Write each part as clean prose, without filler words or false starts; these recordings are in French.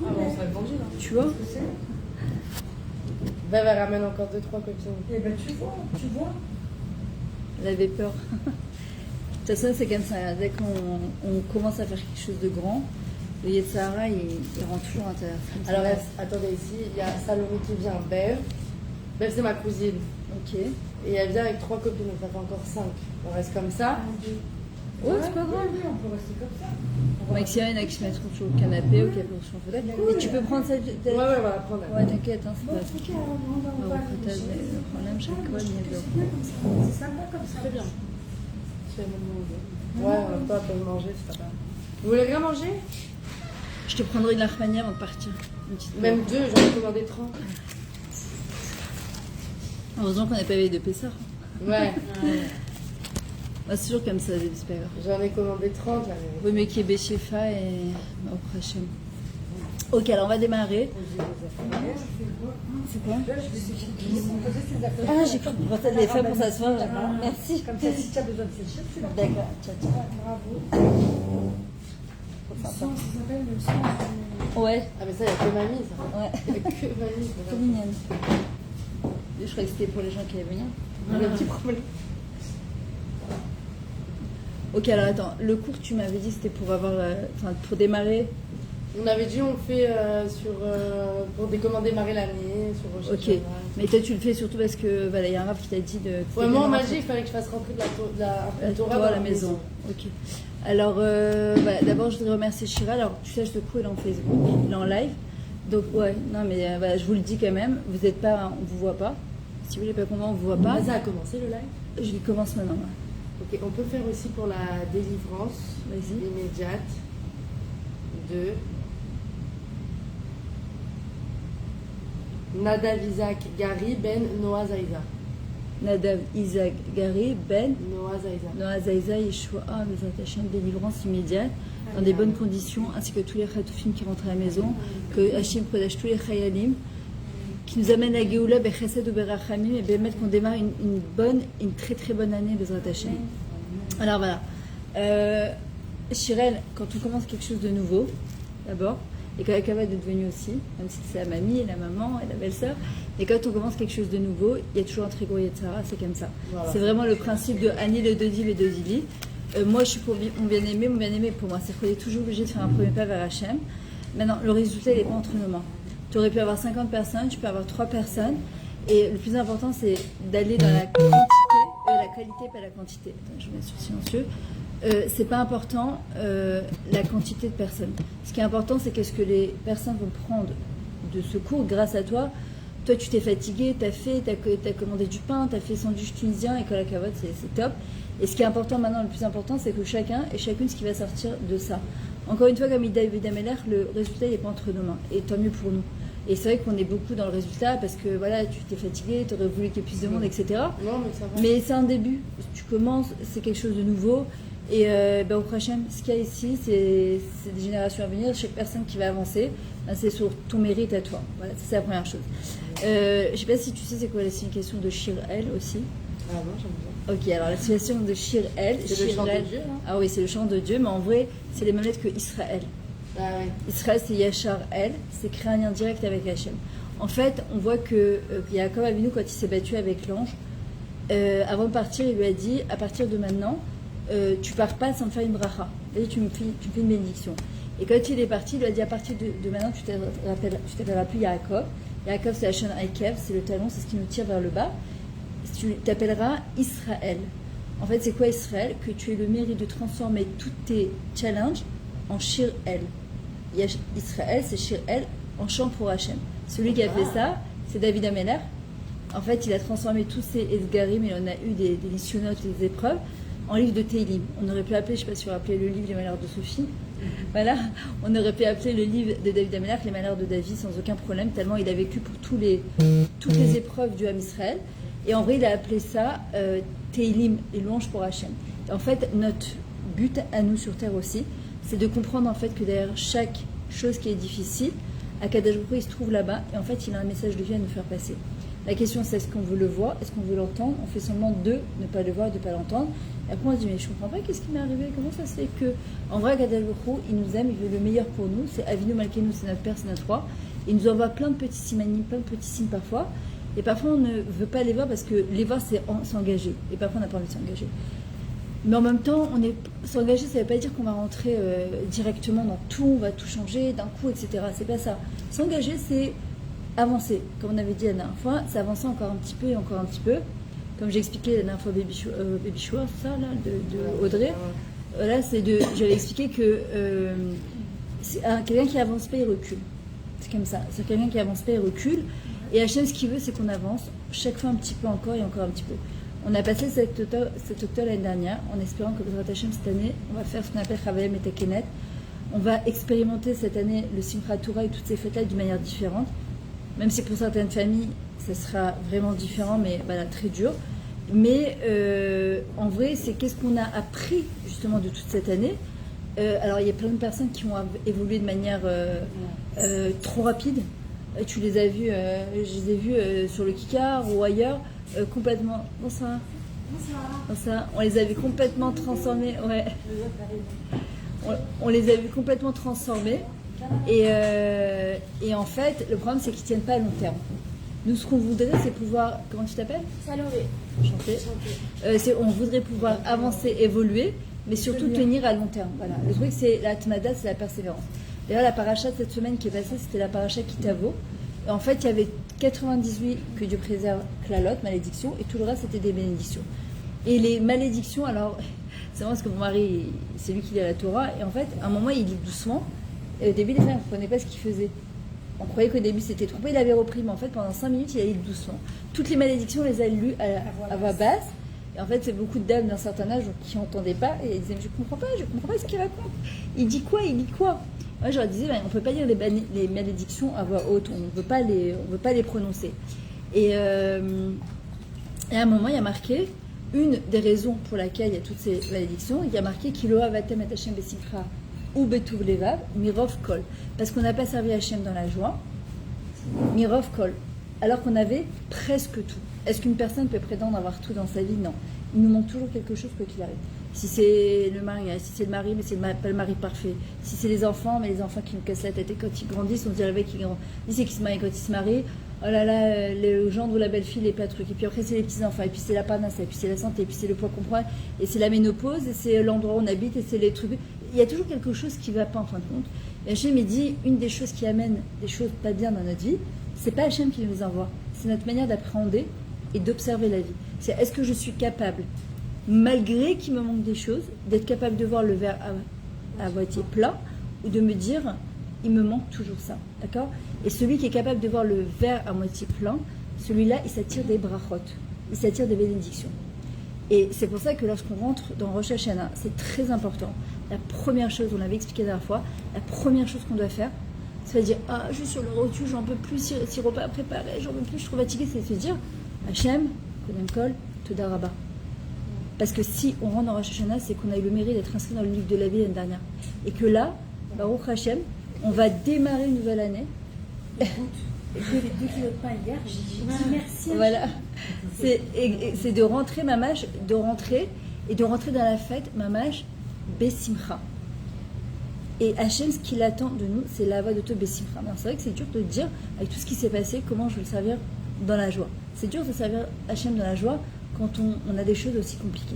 Ah bon, ça va vendu là. Tu vois? Va, ramène encore 2-3 copines. Eh ben tu vois. Elle avait peur. De toute façon, c'est comme ça. Dès qu'on commence à faire quelque chose de grand, le Yetzirah, il rentre toujours à l'intérieur. Alors, attendez, ici, il y a Salomé qui vient. Bev, c'est ma cousine. Ok. Et elle vient avec 3 copines, donc ça fait encore 5. On reste comme ça. Ouais, c'est pas grave. Oui, on peut rester comme ça. Maximum, il y en a qui se mettront sur le canapé ou qui appuieront sur le fauteuil. Et tu peux prendre cette. Ouais, on va la prendre. Ouais, t'inquiète, hein, c'est Bon, pas. ok, on va Le problème, chaque fois, il y a C'est bien comme ça. C'est sympa comme ça. Très bien. Ouais, on peut pas manger, c'est pas grave. Vous voulez rien manger? Je te prendrai une larmanie avant de partir. Une petite Même 2, j'en ai commandé 30. Heureusement qu'on n'a pas eu de Pessar. Ouais, Bah, c'est toujours comme ça, c'est pas grave. j'en ai commandé 30 là. Vaut mieux qu'il y ait Béchefa et au prochain. Ok, alors on va démarrer. C'est quoi? Ah, j'ai cru que pour les femmes pour s'asseoir. Merci. Comme ça, si tu as besoin de ces chips, tu l'as. D'accord, ciao, ciao. Bravo. Le sang, ça s'appelle le sang. Ouais, Ah, mais ça, il n'y a que mamie, ça. ouais, Il n'y a que mamie. trop mignonne. Je croyais que c'était pour les gens qui allaient venir. Il y a un petit problème. Ok, alors attends, le cours tu m'avais dit c'était pour avoir, pour démarrer. On avait dit on fait pour comment démarrer l'année, sur Ok, mais toi tu le fais surtout parce que voilà, il y a un rap qui t'a dit de. Ouais, moi on m'a dit qu'il fallait que je fasse rentrer de la Torah à la maison. Ok. Alors voilà, d'abord je voudrais remercier Shira. Alors tu sais, ce cours il est en Facebook, il est en live. Donc ouais, non mais voilà, je vous le dis quand même, vous n'êtes pas, on vous voit pas. Si vous n'êtes pas content, on vous voit pas. Ça a commencé le live. Je commence maintenant. Là. Ok, on peut faire aussi pour la délivrance immédiate de Nadav Isaac Gary Ben Noah Zaïza. Nadav Isaac Gary Ben Noah Zaïza. Noah Zaïza Yeshua Bezrat Hashem, délivrance immédiate dans des bonnes conditions, ainsi que tous les Khatoufim qui rentrent à la maison, que Hachim Kodesh, tous les Chayalim, qui nous amène à Géoula, Bechesed ou Berachamim, et Bémet qu'on démarre une très très bonne année, Bezrat Hashem. Alors voilà, Shirel, quand on commence quelque chose de nouveau, d'abord, et quand Akava est devenue aussi, même si c'est la mamie, la maman et la belle-sœur, et quand on commence quelque chose de nouveau, il y a toujours un très gros Yetzirah, c'est comme ça. Voilà. C'est vraiment le principe de Ani le Dodi le Dodili. Moi je suis pour mon bien-aimé pour moi, c'est qu'on est toujours obligé de faire un premier pas vers Hachem. Maintenant, le résultat il n'est pas entre nos mains. Tu aurais pu avoir 50 personnes, tu peux avoir 3 personnes, et le plus important c'est d'aller dans la quantité, la qualité pas la quantité. Attends, je vais mettre sur silencieux. C'est pas important la quantité de personnes. Ce qui est important, c'est qu'est-ce que les personnes vont prendre de ce cours grâce à toi. Toi, tu t'es fatigué, tu as commandé du pain, tu as fait sandwich tunisien et que la cavotte, c'est top. Et ce qui est important maintenant, le plus important, c'est que chacun et chacune ce qui va sortir de ça. Encore une fois, comme il dit David Ameller, le résultat, il n'est pas entre nos mains. Et tant mieux pour nous. Et c'est vrai qu'on est beaucoup dans le résultat parce que voilà, tu t'es fatigué, tu aurais voulu qu'il y ait plus de monde, etc. Non, mais ça va. Mais c'est un début. Tu commences, c'est quelque chose de nouveau. Et au prochain, ce qu'il y a ici, c'est des générations à venir. Chaque personne qui va avancer, c'est sur ton mérite à toi. Voilà, c'est la première chose. Je ne sais pas si tu sais c'est quoi la signification de Shir El aussi. Ah non, j'aime bien. Ok, alors la signification de Shir El. C'est le chant de Dieu, hein. Ah oui, c'est le chant de Dieu, mais en vrai, c'est les mêmes lettres que Israël. Ah oui. Israël, c'est Yachar El, c'est créer un lien direct avec Hachem. En fait, on voit que Yaakov Avinu, quand il s'est battu avec l'ange, avant de partir, il lui a dit, à partir de maintenant, tu pars pas sans me faire une bracha. Et tu me fais une bénédiction. Et quand il est parti, il lui a dit, à partir de maintenant, tu t'appelleras plus Yaakov. Yaakov, c'est Hachem Aikev, c'est le talon, c'est ce qui nous tire vers le bas. Tu t'appelleras Israël. En fait, c'est quoi Israël? Que tu aies le mérite de transformer tous tes challenges en Shir El. Israël, c'est Shir El en chant pour Hachem. Celui qui a fait ça, c'est David Ameller. En fait, il a transformé tous ces Edgarim, il en a eu des lissionotes, des épreuves, en livre de Teilim. On aurait pu appeler, je ne sais pas si vous vous rappelez le livre Les Malheurs de Sophie. Voilà, on aurait pu appeler le livre de David Ameller Les Malheurs de David sans aucun problème, tellement il a vécu pour toutes les épreuves du Ham Israël. Et en vrai, il a appelé ça Teilim, les louanges pour Hachem. Et en fait, notre but à nous sur Terre aussi, c'est de comprendre en fait que derrière chaque chose qui est difficile, Akadosh Baruch Hu, il se trouve là-bas et en fait il a un message de vie à nous faire passer. La question, c'est est-ce qu'on veut le voir, est-ce qu'on veut l'entendre? On fait seulement de ne pas le voir, de ne pas l'entendre. Et après, on se dit, mais je comprends pas, qu'est-ce qui m'est arrivé? Comment ça se fait que, en vrai, Gadol Baruch Hu, il nous aime, il veut le meilleur pour nous. C'est Avinu Malkeinu, c'est notre Père, c'est notre Roi. Il nous envoie plein de petits simanim, plein de petits signes parfois. Et parfois, on ne veut pas les voir parce que les voir, c'est s'engager. Et parfois, on n'a pas envie de s'engager. Mais en même temps, s'engager, ça ne veut pas dire qu'on va rentrer directement dans tout, on va tout changer d'un coup, etc. C'est pas ça. S'engager, c'est avancer. Comme on avait dit la dernière fois, c'est avancer encore un petit peu et encore un petit peu. Comme j'ai expliqué la dernière fois Baby Shower, ça, là, de Audrey. Là, j'avais expliqué que quelqu'un qui avance pas, il recule. C'est comme ça. C'est quelqu'un qui avance pas, il recule. Et Hachem, ce qu'il veut, c'est qu'on avance chaque fois un petit peu encore et encore un petit peu. On a passé cet octobre l'année dernière en espérant que Bezrat Hachem cette année, on va faire ce qu'on appelle Chavayim et Takenet. On va expérimenter cette année le Simchat Torah et toutes ces fêtes-là d'une manière différente. Même si pour certaines familles, ça sera vraiment différent, mais voilà, très dur. Mais en vrai, c'est qu'est-ce qu'on a appris justement de toute cette année. Alors, il y a plein de personnes qui ont évolué de manière trop rapide. Tu les as vus, je les ai vus sur le Kikar ou ailleurs, complètement. Bonsoir. Bonsoir. On les a vus complètement transformés. Ouais. On les a vus complètement transformés. Et en fait, le problème, c'est qu'ils ne tiennent pas à long terme. Nous, ce qu'on voudrait, c'est pouvoir. Comment tu t'appelles? Saloré. Chanter. On voudrait pouvoir avancer, évoluer, mais surtout tenir à long terme. Voilà. Le truc, c'est la tmada, c'est la persévérance. D'ailleurs, la paracha de cette semaine qui est passée, c'était la paracha Kitavo. Et en fait, il y avait 98 que Dieu préserve, clalot, malédiction, et tout le reste, c'était des bénédictions. Et les malédictions, alors, c'est vrai parce que mon mari, c'est lui qui lit la Torah, et en fait, à un moment, il lit doucement, et au début, les gens ne comprenaient pas ce qu'il faisait. On croyait qu'au début, c'était trompé, il avait repris, mais en fait, pendant 5 minutes, il a lu doucement. Toutes les malédictions, on les a lues à voix basse. Et en fait, c'est beaucoup de dames d'un certain âge qui n'entendaient pas, et ils disaient, je comprends pas ce qu'il raconte. Il dit quoi? Moi, je leur disais, on ne peut pas lire les malédictions à voix haute, on ne veut pas les prononcer. Et à un moment, il y a marqué, une des raisons pour laquelle il y a toutes ces malédictions, il y a marqué Kiloa vatem et Hachem besimcha ou betuv levav, mirov kol. Parce qu'on n'a pas servi Hachem dans la joie, mirov kol. Alors qu'on avait presque tout. Est-ce qu'une personne peut prétendre avoir tout dans sa vie? Non. Il nous manque toujours quelque chose, quoi qu'il arrive. Si c'est le mari, mais c'est pas le mari parfait. Si c'est les enfants, mais les enfants qui nous cassent la tête. Et quand ils grandissent, on dirait qu'ils grandissent. C'est qu'ils se marient. Quand ils se marient, oh là là, le gendre ou la belle-fille, les plats de trucs. Et puis après, c'est les petits-enfants. Et puis c'est la parnasse. Et puis c'est la santé. Et puis c'est le poids qu'on prend. Et c'est la ménopause. Et c'est l'endroit où on habite. Et c'est les trucs. Il y a toujours quelque chose qui ne va pas en fin de compte. Et Hachem, il dit, une des choses qui amène des choses pas bien dans notre vie, c'est pas Hachem qui nous les envoie. C'est notre manière d'appréhender et d'observer la vie. C'est est-ce que je suis capable, malgré qu'il me manque des choses, d'être capable de voir le verre à moitié plat ou de me dire, il me manque toujours ça. D'accord? Et celui qui est capable de voir le verre à moitié plein, celui-là, il s'attire des brachot, il s'attire des bénédictions. Et c'est pour ça que lorsqu'on rentre dans Rosh Hashanah, c'est très important. La première chose, on l'avait expliqué la dernière fois, la première chose qu'on doit faire, c'est de dire, je suis sur le rotule, j'en peux plus, si repas à préparer, j'en peux plus, je suis trop fatiguée, c'est de se dire, Hachem, Kodem Kol, Toda Rabba. Parce que si on rentre dans Rosh Hashanah, c'est qu'on a eu le mérite d'être inscrit dans le livre de la vie l'année dernière. Et que là, Baruch Hachem, on va démarrer une nouvelle année. J'ai fait 2 kilos de pain hier, j'ai dit merci. Voilà. C'est de rentrer, mamash, de rentrer dans la fête, mamash, Besimcha. Et Hachem, ce qu'il attend de nous, c'est la voix de toi, Besimcha. C'est vrai que c'est dur de dire, avec tout ce qui s'est passé, comment je vais le servir dans la joie. C'est dur de servir Hachem dans la joie quand on a des choses aussi compliquées.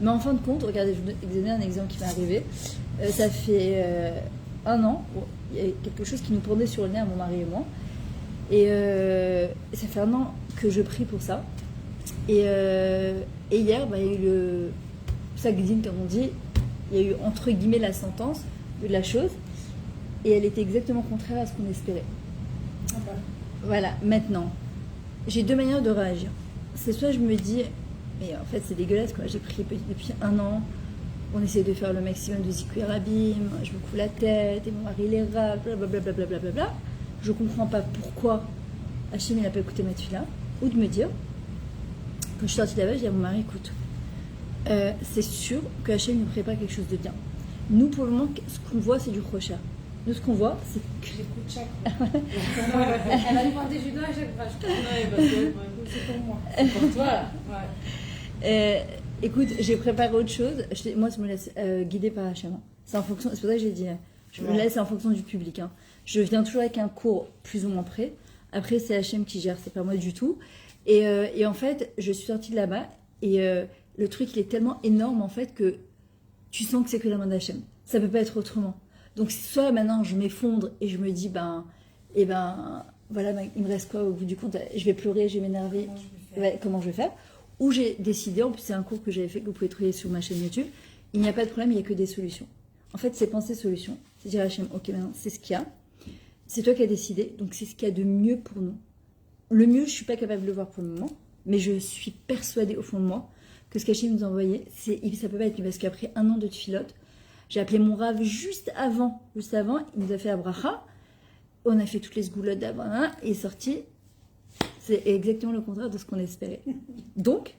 Mais en fin de compte, regardez, je vais vous donner un exemple qui m'est arrivé. Ça fait 1 an, il y a quelque chose qui nous pendait sur le nez à mon mari et moi. Et ça fait 1 an que je prie pour ça. Et hier, il y a eu le Psak-Din, comme on dit. Il y a eu, entre guillemets, la sentence de la chose. Et elle était exactement contraire à ce qu'on espérait. Voilà, maintenant, j'ai 2 manières de réagir. C'est soit je me dis, mais en fait c'est dégueulasse, quoi. J'ai prié depuis 1 an, on essaie de faire le maximum de Zikouï Rabim, je me coule la tête, et mon mari les râle, blablabla. Je comprends pas pourquoi Hachem n'a pas écouté ma tefila. Ou de me dire, quand je suis sortie là-bas, je dis à mon mari, écoute, c'est sûr que Hachem nous prépare quelque chose de bien. Nous, pour le moment, ce qu'on voit, c'est du rocha. Nous, ce qu'on voit, c'est que... J'écoute chaque fois. Elle va nous pointer du doigt à chaque fois. Ouais, parce que C'est pour moi. c'est pour toi, là. Écoute, j'ai préparé autre chose. Moi, je me laisse guider par Hachem. C'est en fonction. C'est pour ça que j'ai dit. Je me laisse en fonction du public. Hein. Je viens toujours avec un cours plus ou moins prêt. Après, c'est Hachem qui gère. C'est pas moi du tout. Et en fait, je suis sortie de là-bas et le truc, il est tellement énorme en fait que tu sens que c'est que la main d'Hachem. Ça peut pas être autrement. Donc, soit maintenant je m'effondre et je me dis, voilà, il me reste quoi au bout du compte? Je vais pleurer, je vais m'énerver. Comment je vais faire? Ou j'ai décidé, en plus c'est un cours que j'avais fait, que vous pouvez trouver sur ma chaîne YouTube, il n'y a pas de problème, il n'y a que des solutions. En fait, c'est penser solution. C'est dire à Hachem, ok, maintenant c'est ce qu'il y a. C'est toi qui as décidé, donc c'est ce qu'il y a de mieux pour nous. Le mieux, je ne suis pas capable de le voir pour le moment, mais je suis persuadée au fond de moi que ce qu'Hachem nous a envoyé, ça ne peut pas être mieux, parce qu'après un an de tfilote, j'ai appelé mon Rav juste avant, il nous a fait la bracha, on a fait toutes les sgoulottes d'avant, et est sorti. C'est exactement le contraire de ce qu'on espérait. Donc,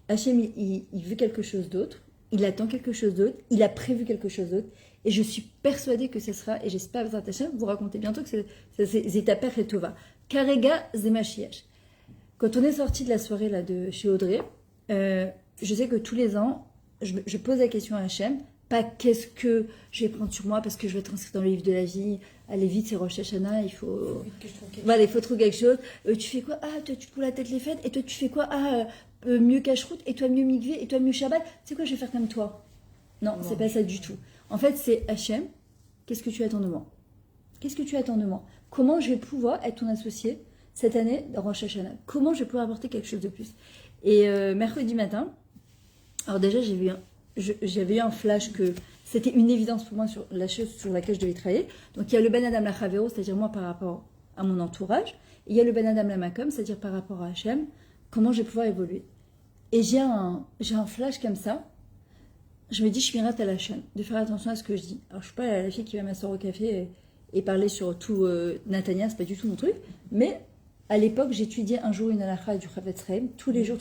Hachem, il veut quelque chose d'autre, il attend quelque chose d'autre, il a prévu quelque chose d'autre, et je suis persuadée que ce sera, et j'espère que Hachem vous raconter bientôt que c'est Zetaper et Tova. Karega Zemachiach. Quand on est sorti de la soirée là, de chez Audrey, je sais que tous les ans, je pose la question à Hachem, pas qu'est-ce que je vais prendre sur moi parce que je vais être inscrite dans le livre de la vie. Allez vite, c'est Rosh Hashanah, il faut trouver quelque chose. Tu fais quoi? Ah, toi tu te coules la tête les fêtes. Et toi tu fais quoi? Ah, mieux cache-route. Et toi mieux mikvé. Et toi mieux Shabbat. C'est quoi, je vais faire comme toi? Non, c'est pas ça du tout. En fait, c'est Hachem. Qu'est-ce que tu attends de moi? Qu'est-ce que tu attends de moi? Comment je vais pouvoir être ton associé cette année dans Rosh Hashanah? Comment je vais pouvoir apporter quelque chose de plus? Et mercredi matin, alors déjà j'avais eu un flash que c'était une évidence pour moi sur la chose sur laquelle je devais travailler. Donc il y a le Ben Adam la Chavero, c'est-à-dire moi par rapport à mon entourage, et il y a le Ben Adam la Makom, c'est-à-dire par rapport à Hachem, comment je vais pouvoir évoluer. Et j'ai un flash comme ça, je me dis, je mirate à la chaîne, de faire attention à ce que je dis. Alors je suis pas la fille qui va m'asseoir au café et parler sur tout Natania, c'est pas du tout mon truc, mais à l'époque, j'étudiais un jour une halakha du Chavetz Chaim, tous les jours.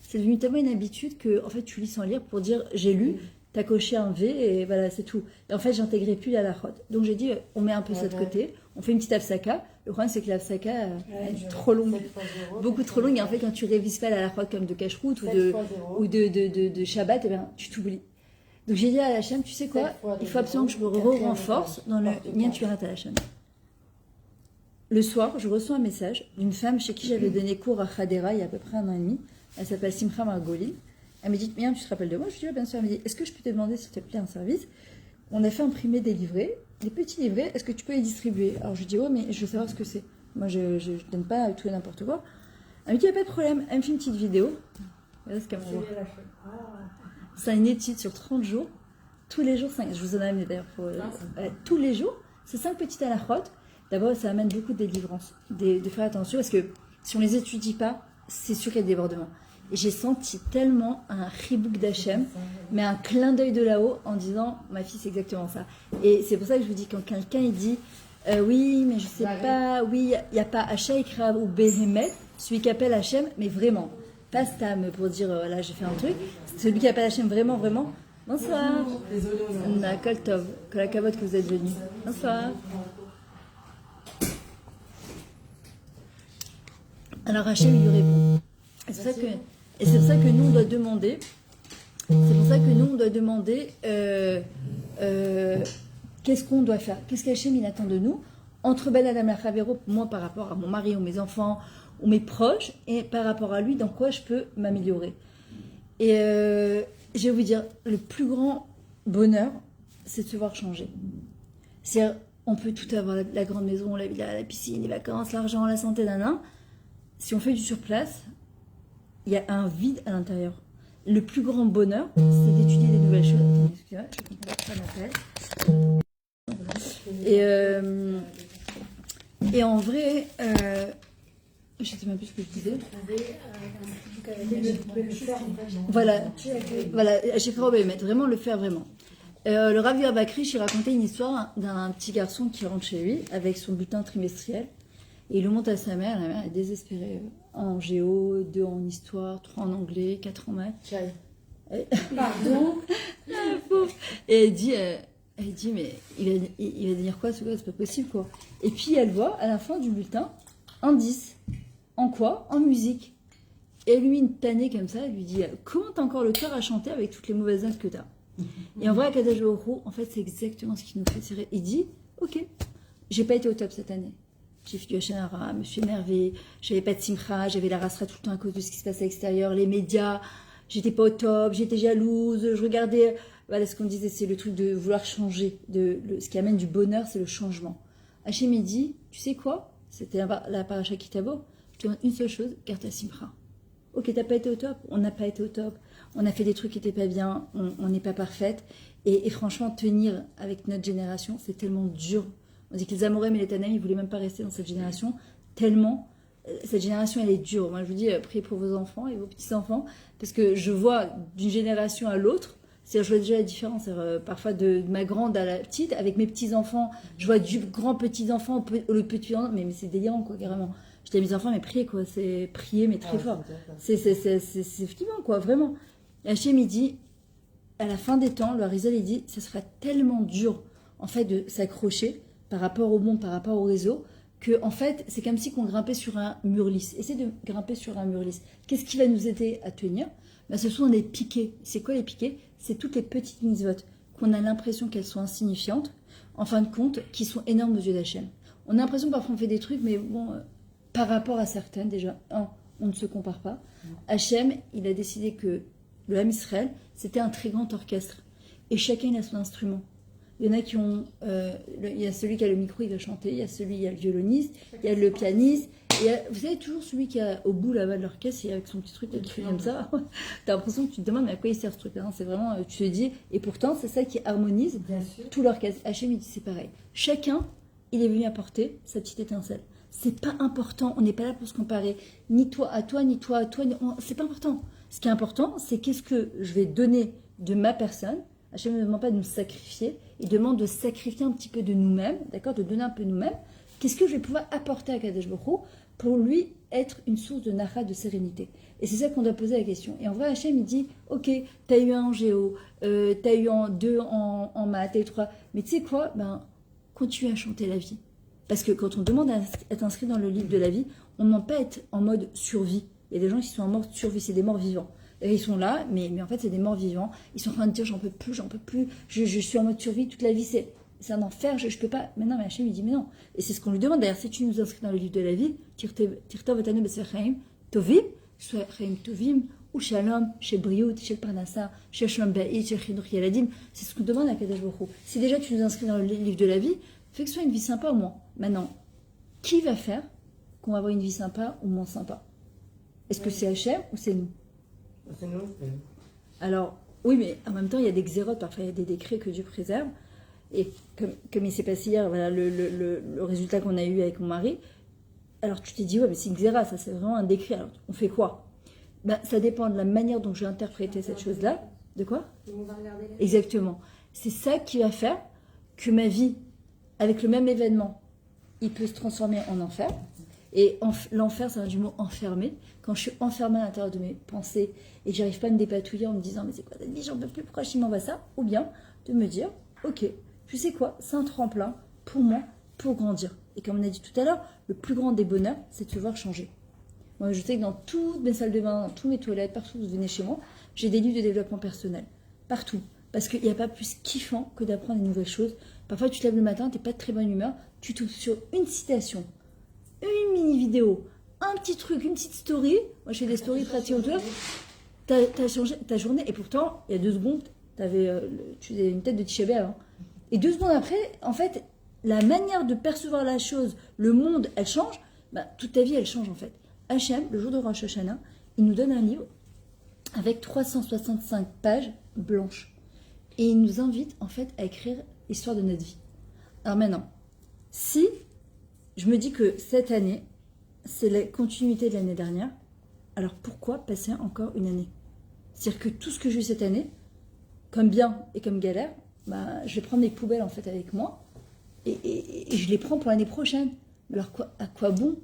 C'est devenu tellement une habitude que, en fait, tu lis sans lire pour dire j'ai lu, t'as coché un V et voilà, c'est tout. Et en fait, j'intégrais plus la halachot. Donc j'ai dit, on met un peu ça de côté, on fait une petite afsaka. Le problème, c'est que l'afsaka est trop longue, beaucoup trop longue. Et en fait, quand tu révises pas la halachot comme de cacheroute ou de Shabbat, eh bien, tu t'oublies. Donc j'ai dit à la chaîne, tu sais quoi, il faut absolument que je me renforce dans le Nyan Tuirat à la chaîne. Le soir, je reçois un message d'une femme chez qui j'avais donné cours à Khadera il y a à peu près 1 an et demi. Elle s'appelle Simcha Margoli. Elle me dit, Myriam, tu te rappelles de moi? Je lui dis, oui, bien sûr. Elle me dit, est-ce que je peux te demander, s'il te plaît, un service? On a fait imprimer des livrets, des petits livrets, est-ce que tu peux les distribuer? Alors je lui dis, oh, mais je veux savoir ce que c'est. Moi, je ne donne pas tout et n'importe quoi. Elle me dit, il n'y a pas de problème. Elle me fait une petite vidéo. Voilà ce qu'elle m'envoie. C'est une étude sur 30 jours. Tous les jours, 5. Je vous en ai amené d'ailleurs. Tous les jours, c'est 5 petites halachot. D'abord, ça amène beaucoup de délivrance, de faire attention, parce que si on les étudie pas, c'est sûr qu'il y a des débordements. Et j'ai senti tellement un ribouk d'Hachem, mais un clin d'œil de là-haut en disant, ma fille, c'est exactement ça. Et c'est pour ça que je vous dis, quand quelqu'un il dit, oui, mais je sais pas, oui, il n'y a pas Hachaïkra ou Behemet, celui qui appelle Hachem, mais vraiment, pas Stam pour dire, là, j'ai fait un truc, celui qui appelle Hachem vraiment, vraiment. Bonsoir. Nakol Tov, que la cavote que vous êtes venu. Bonsoir. Alors Hachem il lui répond. Et c'est pour ça que nous on doit demander. Qu'est-ce qu'on doit faire? Qu'est-ce qu'Hachem il attend de nous? Entre Ben Adam et Chavero, moi par rapport à mon mari ou mes enfants ou mes proches, et par rapport à lui, dans quoi je peux m'améliorer. Et je vais vous dire, le plus grand bonheur, c'est de se voir changer. C'est-à-dire, on peut tout avoir, la grande maison, la villa, la piscine, les vacances, l'argent, la santé, nanan. Si on fait du surplace, il y a un vide à l'intérieur. Le plus grand bonheur, c'est d'étudier des nouvelles choses. Attendez, excusez-moi, je comprends pas m'appelle. Et en vrai, je ne sais même plus ce que je disais. Voilà, j'ai fait vraiment le faire vraiment. Le Rav Bakrish, il racontait une histoire d'un petit garçon qui rentre chez lui avec son bulletin trimestriel. Et il le montre à sa mère, la mère est désespérée. 1 en géo, 2 en histoire, 3 en anglais, 4 en maths. Pardon. Et elle dit, Elle dit, mais il va dire quoi, ce gars, c'est pas possible, quoi. Et puis, elle voit, à la fin du bulletin, un 10. En quoi? En musique. Et elle lui met une tannée comme ça, elle lui dit, comment t'as encore le cœur à chanter avec toutes les mauvaises notes que t'as? Et en vrai, Akadosh Baruch Hu, en fait, c'est exactement ce qui nous fait tirer. Il dit, ok, j'ai pas été au top cette année. J'ai fait du Hachanara, je me suis énervée, j'avais pas de simcha, j'avais la rasra tout le temps à cause de ce qui se passait à l'extérieur, les médias, j'étais pas au top, j'étais jalouse, je regardais. Voilà ce qu'on disait, c'est le truc de vouloir changer. Ce qui amène du bonheur, c'est le changement. Hachem, il dit, tu sais quoi? C'était la paracha Kitabo. Je te demande une seule chose, garde ta simcha. Ok, t'as pas été au top, on n'a pas été au top, on a fait des trucs qui étaient pas bien, on n'est pas parfaite. Et franchement, tenir avec notre génération, c'est tellement dur. On dit que les Amorim et les Tanaïm, ils voulaient même pas rester dans cette génération, tellement cette génération, elle est dure. Moi, je vous dis, priez pour vos enfants et vos petits-enfants, parce que je vois d'une génération à l'autre, je vois déjà la différence, parfois de ma grande à la petite, avec mes petits-enfants, je vois du grand petit-enfant le petit-enfant, mais c'est délirant, quoi, carrément. Je dis à mes enfants, mais priez, quoi, c'est prier, mais très fort. C'est flippant, quoi, vraiment. Et Hachem, il dit, à la fin des temps, le Harizal, il dit, ça sera tellement dur, en fait, de s'accrocher par rapport au monde, par rapport au réseau, que, en fait, c'est comme si on grimpait sur un mur lisse. Essayez de grimper sur un mur lisse. Qu'est-ce qui va nous aider à tenir? Ben, ce sont les piquets. C'est quoi les piquets? C'est toutes les petites mitzvot qu'on a l'impression qu'elles sont insignifiantes, en fin de compte, qui sont énormes aux yeux d'Hachem. On a l'impression que parfois on fait des trucs, mais bon, par rapport à certaines, déjà, on ne se compare pas. Hachem, il a décidé que le Ham Israël, c'était un très grand orchestre. Et chacun, il a son instrument. Il y en a qui ont... il y a celui qui a le micro, il va chanter. Il y a celui, il y a le violoniste. Il y a le pianiste. Et vous savez, toujours celui qui est au bout là-bas de l'orchestre, et avec son petit truc qui fait comme ça. T'as l'impression que tu te demandes, mais à quoi il sert ce truc-là? C'est vraiment, tu te dis... Et pourtant, c'est ça qui harmonise tout l'orchestre. Hachem, il dit, c'est pareil. Chacun, il est venu apporter sa petite étincelle. C'est pas important. On n'est pas là pour se comparer. Ni toi à toi, ni toi à toi. C'est pas important. Ce qui est important, c'est qu'est-ce que je vais donner de ma personne. Hachem ne demande pas de nous sacrifier, il demande de sacrifier un petit peu de nous-mêmes, d'accord, de donner un peu de nous-mêmes. Qu'est-ce que je vais pouvoir apporter à Kadesh Baruch Hu pour lui être une source de nara, de sérénité? Et c'est ça qu'on doit poser la question. Et en vrai, Hachem, il dit, ok, t'as eu un en géo, t'as eu deux en maths, t'as eu 3, mais tu sais quoi, continue à chanter la vie. Parce que quand on demande à être inscrit dans le livre de la vie, on ne demande pas à être en mode survie. Il y a des gens qui sont en mode survie, c'est des morts vivants. Et ils sont là, mais en fait, c'est des morts vivants. Ils sont en train de dire, j'en peux plus, je suis en mode survie, toute la vie, c'est un enfer, je peux pas. Mais non, mais Hachem, il dit, mais non. Et c'est ce qu'on lui demande. D'ailleurs, si tu nous inscris dans le livre de la vie, Tirtov Otanu B'Sefer Chaim Tovim, soit Chaim Tovim, ou Shalom, chez Briot, chez Parnassa, chez Shalom Ba'id, chez Chinuch Yaladim. C'est ce qu'on demande à Kadosh Baruch Hu. Si déjà tu nous inscris dans le livre de la vie, fais que ce soit une vie sympa au moins. Maintenant, qui va faire qu'on va avoir une vie sympa ou moins sympa? Est-ce que c'est Hachem ou c'est nous? C'est nous. Alors, oui, mais en même temps, il y a des xérotes, parfois il y a des décrets que Dieu préserve. Et comme il s'est passé hier, voilà le résultat qu'on a eu avec mon mari. Alors tu t'es dit, ouais, mais c'est une xéra, ça c'est vraiment un décret. Alors on fait quoi? Ça dépend de la manière dont j'ai interprété cette chose-là. De quoi? Exactement. C'est ça qui va faire que ma vie, avec le même événement, il peut se transformer en enfer. Et l'enfer, ça vient du mot enfermé. Quand je suis enfermée à l'intérieur de mes pensées et que j'arrive pas à me dépatouiller en me disant, mais c'est quoi cette vie, j'en peux plus, pourquoi je m'envoie ça? Ou bien de me dire, ok, tu sais quoi, c'est un tremplin pour moi, pour grandir. Et comme on a dit tout à l'heure, le plus grand des bonheurs, c'est de se voir changer. Moi, je sais que dans toutes mes salles de bain, dans toutes mes toilettes, partout où vous venez chez moi, j'ai des livres de développement personnel. Partout. Parce qu'il n'y a pas plus kiffant que d'apprendre des nouvelles choses. Parfois, tu te lèves le matin, tu n'es pas de très bonne humeur, tu tombes sur une citation, une mini vidéo, un petit truc, une petite story. Moi, je fais des stories pratiques autour. T'as changé ta journée. Et pourtant, il y a 2 secondes, tu avais une tête de Tisha B'Av. Et 2 secondes après, en fait, la manière de percevoir la chose, le monde, elle change. Toute ta vie, elle change en fait. Hachem, le jour de Rosh Hashanah, il nous donne un livre avec 365 pages blanches. Et il nous invite en fait à écrire l'histoire de notre vie. Alors maintenant, si je me dis que cette année, c'est la continuité de l'année dernière, alors pourquoi passer encore une année? C'est-à-dire que tout ce que j'ai eu cette année, comme bien et comme galère, je vais prendre les poubelles en fait avec moi et je les prends pour l'année prochaine. Alors à quoi bon?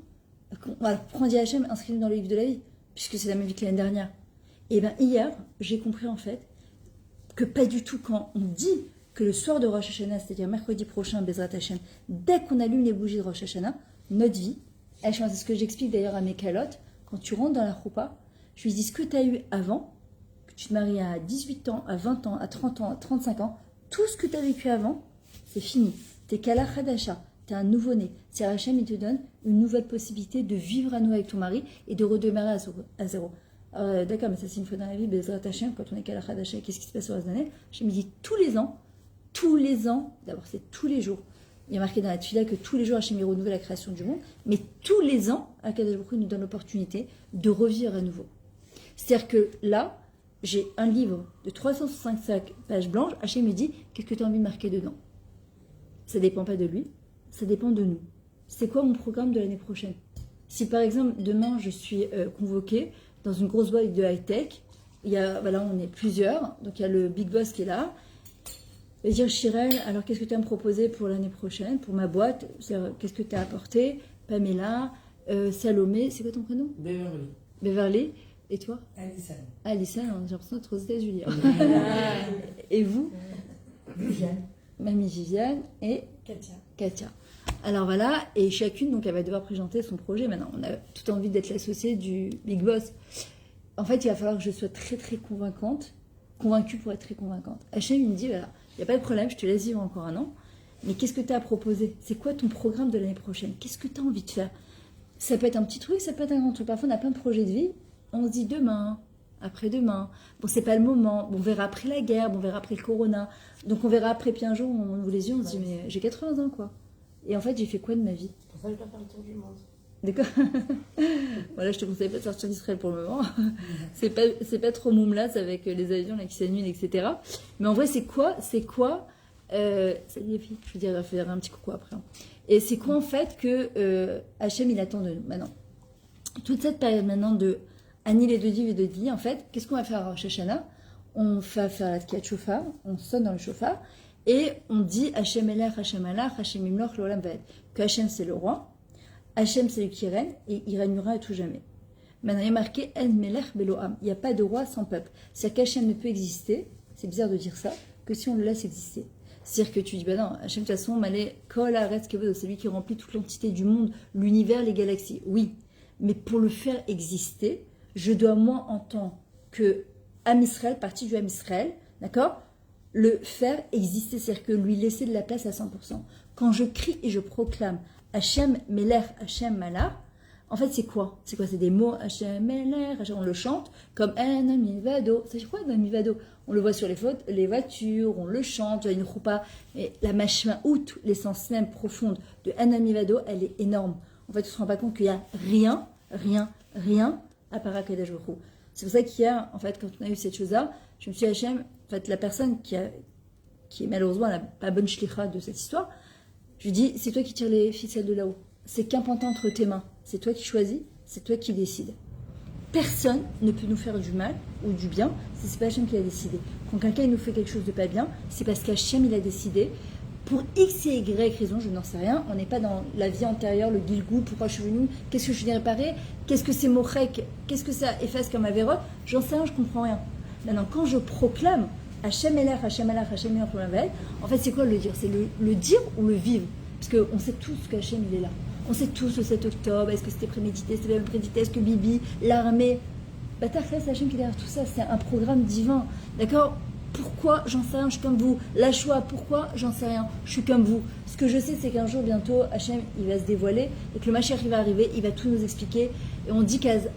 Pourquoi on dit Hachem, inscris-nous dans le livre de la vie, puisque c'est la même vie que l'année dernière. Et bien hier, j'ai compris en fait que pas du tout, quand on dit que le soir de Rosh Hashanah, c'est-à-dire mercredi prochain, Bezrat Hashem, dès qu'on allume les bougies de Rosh Hashanah, notre vie, elle change. C'est ce que j'explique d'ailleurs à mes calottes. Quand tu rentres dans la choupa, je lui dis ce que tu as eu avant, que tu te maries à 18 ans, à 20 ans, à 30 ans, à 35 ans, tout ce que tu as vécu avant, c'est fini. T'es Kala Khadasha, t'es un nouveau-né. C'est Hachem, il te donne une nouvelle possibilité de vivre à nouveau avec ton mari et de redémarrer à zéro. D'accord, mais ça c'est une fois dans la vie, Bezrat Hashem, quand on est Kala Khadasha, qu'est-ce qui se passe sur les années? Je me dis tous les ans, d'abord c'est tous les jours. Il y a marqué dans la Tfila que tous les jours Hachem renouvelle la création du monde, mais tous les ans, Akadosh Baruch Hu nous donne l'opportunité de revivre à nouveau. C'est-à-dire que là, j'ai un livre de 365 pages blanches, Hachem me dit, qu'est-ce que tu as envie de marquer dedans? Ça ne dépend pas de lui, ça dépend de nous. C'est quoi mon programme de l'année prochaine? Si par exemple, demain, je suis convoquée dans une grosse boîte de high-tech, voilà, on est plusieurs, donc il y a le big boss qui est là, il va dire, Chirel, alors qu'est-ce que tu as à me proposer pour l'année prochaine, pour ma boîte? Qu'est-ce que tu as apporté? Pamela, Salomé, c'est quoi ton prénom? Beverly. Beverly. Et toi? Alison. Alison, j'ai l'impression d'être aux États-Unis. Et vous? Viviane. Mamie Viviane et Katia. Alors voilà, et chacune, donc, elle va devoir présenter son projet. Maintenant, on a tout envie d'être l'associée du Big Boss. En fait, il va falloir que je sois très, très convaincue pour être très convaincante. Hachem, il me dit, voilà, il n'y a pas de problème, je te laisse vivre encore un an, mais qu'est-ce que tu as à proposer? C'est quoi ton programme de l'année prochaine? Qu'est-ce que tu as envie de faire? Ça peut être un petit truc, ça peut être un grand truc. Parfois, on a plein de projets de vie, on se dit demain, après-demain. Bon, c'est pas le moment. Bon, on verra après la guerre, bon, on verra après le corona. Donc, on verra après. Puis un jour, on ouvre les yeux, on se dit, mais j'ai 80 ans, quoi. Et en fait, j'ai fait quoi de ma vie? Pour ça, je dois faire le tour du monde. D'accord. Voilà, je te conseille pas de sortir d'Israël pour le moment. C'est pas trop moumlas avec les avions là, qui s'annulent, etc. Mais en vrai, c'est quoi salut les filles. Je veux dire, faire un petit coucou après. Hein. Et c'est quoi en fait que Hachem, il attend de nous maintenant? Toute cette période maintenant de Anil et de Div et de Di, en fait, qu'est-ce qu'on va faire à Rosh Hashanah? On va faire la Tkiyat Shofar, on sonne dans le Shofar, et on dit Hachem Elech, Hachem Alach, Hachem Imloch, L'Olam Vaed. Que Hachem c'est le roi, Hachem c'est lui qui règne, et il régnera à tout jamais. Maintenant, il y a marqué En Melech Beloam. Il n'y a pas de roi sans peuple. C'est-à-dire qu'Hachem ne peut exister, c'est bizarre de dire ça, que si on le laisse exister. C'est-à-dire que tu dis, bah non, Hachem, de toute façon, Malé, Kol Haaretz Kevodo, c'est lui qui remplit toute l'entité du monde, l'univers, les galaxies. Oui, mais pour le faire exister, je dois, moi, en tant que Am Israël, partie du Am Israël, d'accord, le faire exister, c'est-à-dire que lui laisser de la place à 100%. Quand je crie et je proclame Hachem Melech, Hachem Malach, en fait, c'est quoi? C'est des mots Hachem Melech, Hachem, on le chante comme En Amivado. C'est quoi Un Amivado? On le voit sur les voitures, on le chante, il y a une choupa. Et la machma out, l'essence même profonde de En Amivado, elle est énorme. En fait, on ne se rend pas compte qu'il n'y a rien à part Akadosh Baruch Hu. C'est pour ça qu'hier, en fait, quand on a eu cette chose-là, je me suis dit, Hachem, en fait, la personne qui est malheureusement la pas bonne shlicha de cette histoire, je lui dis, c'est toi qui tires les ficelles de là-haut. C'est qu'important entre tes mains. C'est toi qui choisis, c'est toi qui décides. Personne ne peut nous faire du mal ou du bien si c'est pas Hachem qui l'a décidé. Quand quelqu'un nous fait quelque chose de pas bien, c'est parce qu'Hachem il a décidé. Pour X et Y raison, je n'en sais rien. On n'est pas dans la vie antérieure, le gilgou, pourquoi je suis venue, qu'est-ce que je viens réparer, qu'est-ce que c'est mochek, qu'est-ce que ça efface comme avérote, j'en sais rien, je comprends rien. Maintenant, quand je proclame Hachem Elech, Hachem Alach, Hachem Melech, L'Olam Vaed, en fait, c'est quoi le dire? C'est le dire ou le vivre? Parce qu'on sait tous qu'Hachem, il est là. On sait tous le 7 octobre, est-ce que c'était prémédité, c'était pas prémédité, est-ce que Bibi, l'armée... Bah, c'est Hachem qui est derrière tout ça, c'est un programme divin. D'accord? Pourquoi? J'en sais rien, je suis comme vous. La Shoah, pourquoi? J'en sais rien, je suis comme vous. Ce que je sais, c'est qu'un jour, bientôt, Hachem, il va se dévoiler, et que le Mashiach, il va arriver, il va tout nous expliquer. Et on dit qu'Az,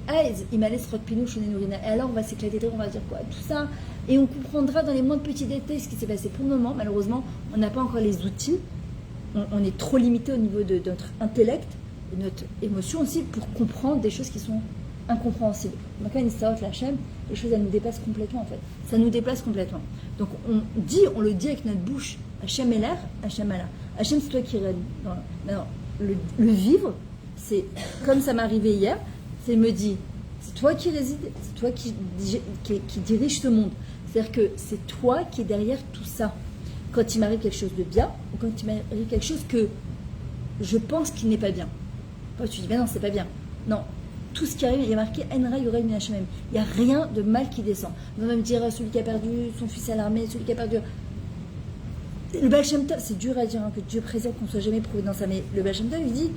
il m'a laissé Pinou, Nourina. Et alors, on va s'éclater, on va dire quoi? Tout ça. Et on comprendra dans les moindres petits détails ce qui s'est passé. Pour le moment, malheureusement, on n'a pas encore les outils. On est trop limité au niveau de notre intellect, de notre émotion aussi, pour comprendre des choses qui sont incompréhensibles. Donc, quand une la Hachem, les choses, elles nous dépassent complètement, en fait. Ça nous déplace complètement. Donc, on le dit avec notre bouche, Hachem est l'air, Hachem est là. Hachem, c'est toi qui règne. Maintenant, le vivre, c'est comme ça m'est arrivé hier, c'est me dit, c'est toi qui réside, c'est toi qui dirige ce monde. C'est-à-dire que c'est toi qui es derrière tout ça. Quand il m'arrive quelque chose de bien, ou quand il m'arrive quelque chose que je pense qu'il n'est pas bien. Quand tu dis, ben non, c'est pas bien. Non. Tout ce qui arrive, il y a marqué Enra Yorei Min Hachem. Il n'y a rien de mal qui descend. On va me dire celui qui a perdu son fils à l'armée, celui qui a perdu. Le Baal Shem Tov, c'est dur à dire, hein, que Dieu préserve qu'on ne soit jamais prouvé dans ça, mais le Baal Shem Tov, il dit,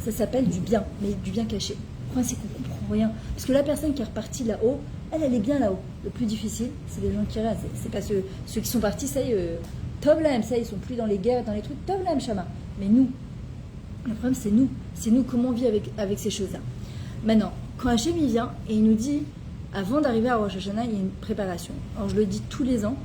ça s'appelle du bien, mais du bien caché. Le problème, c'est qu'on ne comprend rien. Parce que la personne qui est repartie là-haut, elle est bien là-haut. Le plus difficile, c'est les gens qui restent. C'est pas ceux qui sont partis, ça y est, Tov Lahem, ça y est, ils sont plus dans les guerres, dans les trucs, Tov Lahem Shama. Mais nous, le problème, c'est nous. C'est nous, comment on vit avec ces choses-là. Maintenant, quand Hachem, il vient et il nous dit, avant d'arriver à Rosh Hashanah, il y a une préparation. Alors, je le dis tous les ans,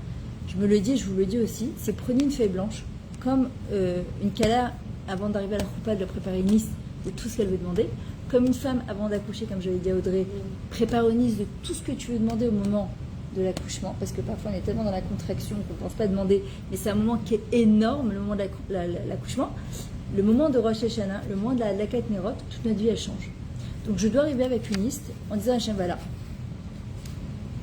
je me le dis et je vous le dis aussi, c'est prenez une feuille blanche, comme une kala, avant d'arriver à la choupa, de préparer une liste de tout ce qu'elle veut demander. Comme une femme, avant d'accoucher, comme j'avais dit à Audrey, prépare une liste de tout ce que tu veux demander au moment de l'accouchement, parce que parfois on est tellement dans la contraction qu'on ne pense pas demander, mais c'est un moment qui est énorme, le moment de l'accouchement, le moment de Rosh Hashanah, le moment de la Kat Nerot, toute notre vie elle change. Donc je dois arriver avec une liste en disant à Hachem, voilà,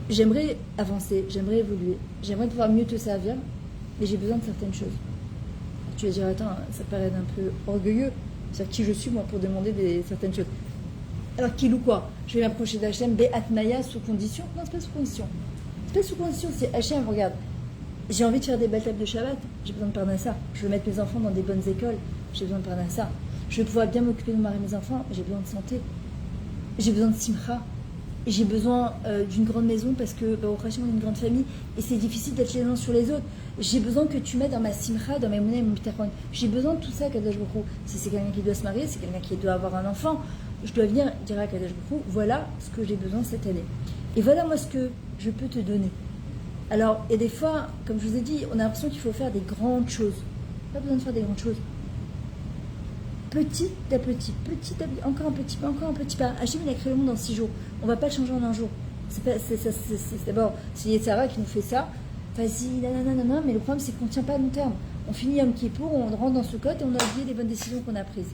j'aimerais avancer, j'aimerais évoluer, j'aimerais pouvoir mieux te servir, mais j'ai besoin de certaines choses. Alors, tu vas dire, attends, ça paraît un peu orgueilleux, c'est-à-dire qui je suis moi pour demander certaines choses. Alors qu'il ou quoi? Je vais m'approcher d'Hachem, Be'atmaya, sous condition? Non, c'est pas sous condition. C'est pas sous condition, c'est Hachem, regarde, j'ai envie de faire des belles tables de Shabbat, j'ai besoin de Parnassa. Je veux mettre mes enfants dans des bonnes écoles, j'ai besoin de Parnassa. Je veux pouvoir bien m'occuper de mon mari et mes enfants, j'ai besoin de santé. J'ai besoin de simcha. J'ai besoin d'une grande maison parce que, au Hachem, on est une grande famille et c'est difficile d'être les uns sur les autres. J'ai besoin que tu m'aides dans ma simcha, dans ma monnaie et mon bitachon. J'ai besoin de tout ça, Kadosh Baruch Hu. Si c'est quelqu'un qui doit se marier, c'est quelqu'un qui doit avoir un enfant, je dois venir dire à Kadosh Baruch Hu, voilà ce que j'ai besoin cette année. Et voilà moi ce que je peux te donner. Alors, et des fois, comme je vous ai dit, on a l'impression qu'il faut faire des grandes choses. Pas besoin de faire des grandes choses. Petit à petit, encore un petit pas, encore un petit pas. Hachem, il a créé le monde en 6 jours. On ne va pas le changer en un jour. C'est d'abord, c'est Yetzara qui nous fait ça. Vas-y, nanana, mais le problème, c'est qu'on ne tient pas à long terme. On finit Yom Kippour, on rentre dans ce code et on a oublié les bonnes décisions qu'on a prises.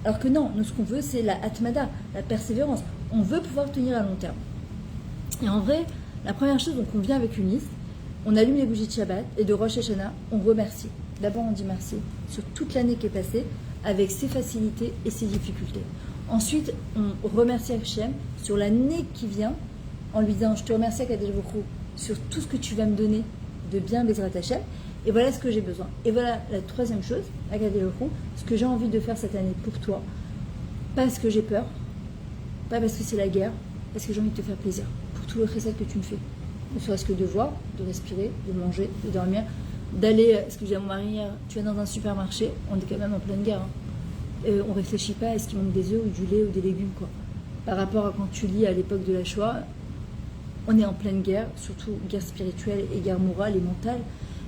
Alors que non, nous, ce qu'on veut, c'est la atmada, la persévérance. On veut pouvoir tenir à long terme. Et en vrai, la première chose, donc on vient avec une liste, on allume les bougies de Shabbat et de Rosh Hashanah, on remercie. D'abord, on dit merci sur toute l'année qui est passée, avec ses facilités et ses difficultés. Ensuite, on remercie Hachem sur l'année qui vient, en lui disant, je te remercie Akadosh Baruch Hu sur tout ce que tu vas me donner de bien, Bezrat Hachem, et voilà ce que j'ai besoin. Et voilà la troisième chose, Akadosh Baruch Hu, ce que j'ai envie de faire cette année pour toi, pas parce que j'ai peur, pas parce que c'est la guerre, parce que j'ai envie de te faire plaisir, pour tout le chesed que tu me fais. Ne serait-ce que de voir, de respirer, de manger, de dormir, d'aller, ce que j'ai à mon mari hier, tu vas dans un supermarché, on est quand même en pleine guerre, hein. On réfléchit pas à est-ce qu'il manque des œufs ou du lait ou des légumes, quoi. Par rapport à quand tu lis à l'époque de la Shoah, on est en pleine guerre, surtout guerre spirituelle et guerre morale et mentale,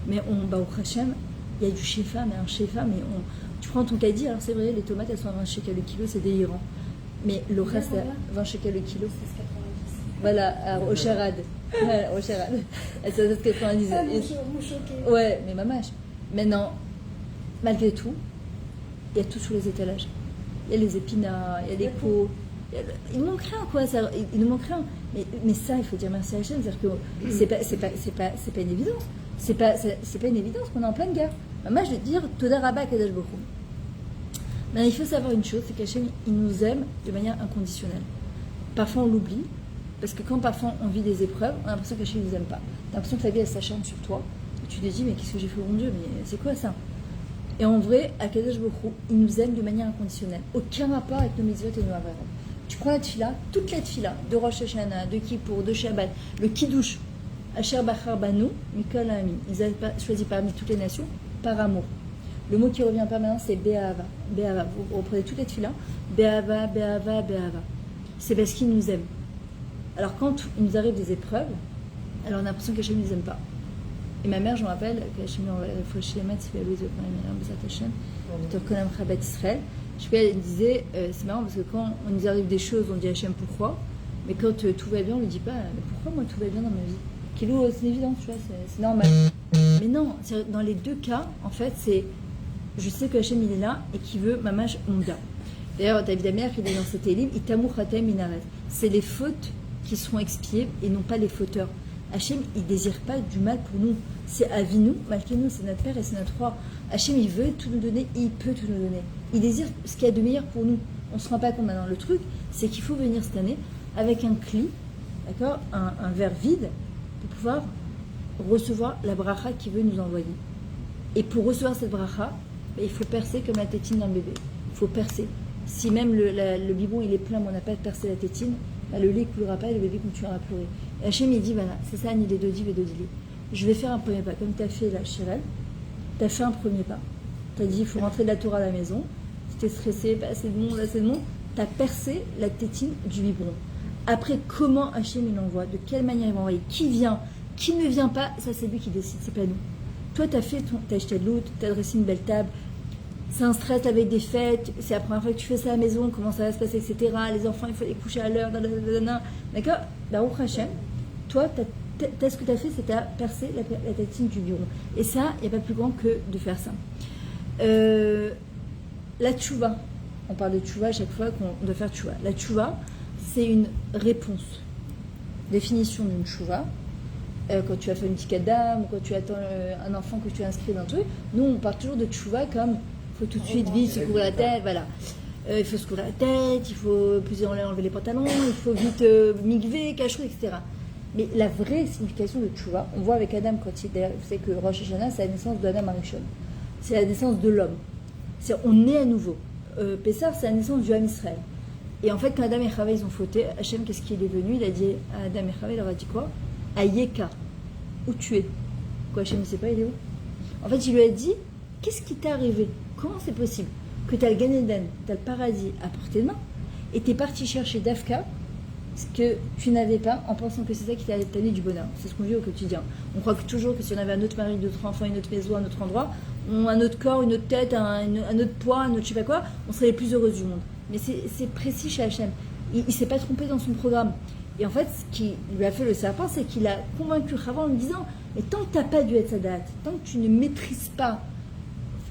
mais au Hachem, il y a du shefa, mais un shefa, mais tu prends ton caddie, alors c'est vrai, les tomates elles sont à 20 shekels le kilo, c'est délirant, mais le reste à 20 shekels le kilo. Voilà, au Sharad. Ouais, au Sharad. Elle s'est à 90. Ouais, mais mamache. Maintenant, malgré tout, il y a tout sur les étalages. Il y a les épinards, il y a les pots. Il ne manque rien, quoi. Ça, il ne manque rien. Mais ça, il faut dire merci à Hachem. C'est-à-dire que c'est pas une évidence. C'est pas une évidence qu'on est en pleine guerre. Mamache, je vais te dire, Toda Rabba Kadosh Baruch Hu. Maintenant, il faut savoir une chose, c'est qu'Hachem, il nous aime de manière inconditionnelle. Parfois, on l'oublie. Parce que quand parfois on vit des épreuves, on a l'impression qu'Hachem ne nous aime pas. Tu as l'impression que la vie elle s'acharne sur toi. Et tu te dis, mais qu'est-ce que j'ai fait au bon Dieu? Mais c'est quoi ça? Et en vrai, Akadosh Baruch Hu, il nous aime de manière inconditionnelle. Aucun rapport avec nos mitzvot et nos avarot. Tu prends la tefila, toute la tefila, de Rosh Hashanah, de Kippour, de Shabbat, le Kiddush, Asher Bachar Banu, Mikol Ami. Ils avaient choisi parmi toutes les nations par amour. Le mot qui revient permanent, c'est Be'ava. Be'ava. Vous reprenez toutes les tefila, Be'ava, Be'ava, Be'ava. C'est parce qu'il nous aime. Alors quand il nous arrive des épreuves, alors on a l'impression qu'Hachem ne nous aime pas. Et ma mère, je me rappelle qu'Hachem elle disait, c'est marrant parce que quand on nous arrive des choses, on dit Hachem pourquoi, mais quand tout va bien, on ne dit pas mais pourquoi moi tout va bien dans ma vie. Kilo, c'est évident, tu vois, c'est normal. Mais non, dans les deux cas, en fait, c'est je sais que Hachem il est là et qu'il veut mamash onda. D'ailleurs, David Amer qui dit dans cet livre, Itamu Khatem Minaret. C'est les fautes qui seront expiés et non pas les fauteurs. Hachem, il ne désire pas du mal pour nous. C'est Avinu, Malkeinu, c'est notre Père et c'est notre Roi. Hachem, il veut tout nous donner et il peut tout nous donner. Il désire ce qu'il y a de meilleur pour nous. On ne se rend pas compte maintenant. Le truc, c'est qu'il faut venir cette année avec un cli, d'accord, un verre vide, pour pouvoir recevoir la bracha qu'il veut nous envoyer. Et pour recevoir cette bracha, il faut percer comme la tétine d'un bébé. Il faut percer. Si même le biberon il est plein, mais on n'a pas percé la tétine, le lait ne coulera pas et le bébé continuera à pleurer. Et Hachem il dit voilà, c'est ça, Annie les Dodi, Vedodili. Je vais faire un premier pas, comme tu as fait là, Chirel. Tu as fait un premier pas. Tu as dit il faut rentrer de la Torah à la maison. Tu t'es stressé, pas assez de monde, assez de monde. Tu as percé la tétine du biberon. Après, comment Hachem il envoie, de quelle manière il va envoyer, qui vient, qui ne vient pas, ça c'est lui qui décide, c'est pas nous. Toi, tu as acheté de l'eau, tu as dressé une belle table. C'est un stress avec des fêtes, c'est la première fois que tu fais ça à la maison, comment ça va se passer, etc. Les enfants, il faut les coucher à l'heure, d'accord. Baruch Hashem, toi, ce que tu as fait, c'est que tu as percé la tétine du biberon. Et ça, il n'y a pas plus grand que de faire ça. La tchouva, on parle de tchouva à chaque fois qu'on doit faire tchouva. La tchouva, c'est une réponse. Définition d'une tchouva. Quand tu as fait une petite dame ou quand tu attends un enfant que tu as inscrit dans un truc, nous, on parle toujours de tchouva comme il faut tout de suite vite se couvrir la tête, voilà. Il faut se couvrir la tête, il faut plus enlever les pantalons, il faut vite migver, cacher, etc. Mais la vraie signification de tchouva, on voit avec Adam quand vous savez que Rosh Hashanah, c'est la naissance d'Adam Arishon. C'est la naissance de l'homme. On est à nouveau. Pessah, c'est la naissance du Ham Israël. Et en fait, quand Adam et Chava, ils ont fauté, Hachem, qu'est-ce qu'il est venu? Il a dit à Adam et Chava, il leur a dit quoi? Ayeka, où tu es? Quoi, Hachem ne sait pas, il est où? En fait, il lui a dit, qu'est-ce qui t'est arrivé? Comment c'est possible que tu as le Gan Eden, tu as le paradis à portée de main, et tu es parti chercher Dafka, ce que tu n'avais pas, en pensant que c'est ça qui t'a donné du bonheur. C'est ce qu'on vit au quotidien. On croit que toujours que si on avait un autre mari, d'autres enfants, une autre maison, un autre endroit, un autre corps, une autre tête, un autre poids, un autre je sais pas quoi, on serait les plus heureuses du monde. Mais c'est précis chez Hachem. Il ne s'est pas trompé dans son programme. Et en fait, ce qui lui a fait le serpent, c'est qu'il a convaincu Chava en lui disant mais tant que tu n'as pas dû être Sadat, tant que tu ne maîtrises pas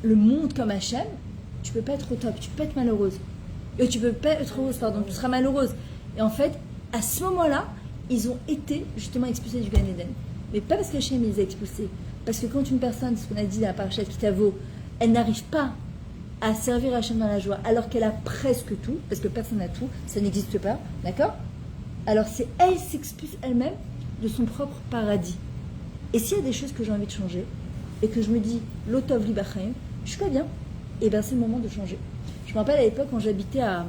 le monde comme Hachem, tu ne peux pas être au top, tu peux pas être malheureuse. Tu peux pas être heureuse, pardon, tu seras malheureuse. Et en fait, à ce moment-là, ils ont été justement expulsés du Gan Eden. Mais pas parce qu'Hachem les a expulsés. Parce que quand une personne, ce qu'on a dit dans la parashat Kitavo, elle n'arrive pas à servir Hachem dans la joie, alors qu'elle a presque tout, parce que personne n'a tout, ça n'existe pas, d'accord? Alors c'est elle s'expulse elle-même de son propre paradis. Et s'il y a des choses que j'ai envie de changer, et que je me dis, l'otov libachayim, je suis pas bien, et bien c'est le moment de changer. Je me rappelle à l'époque quand j'habitais à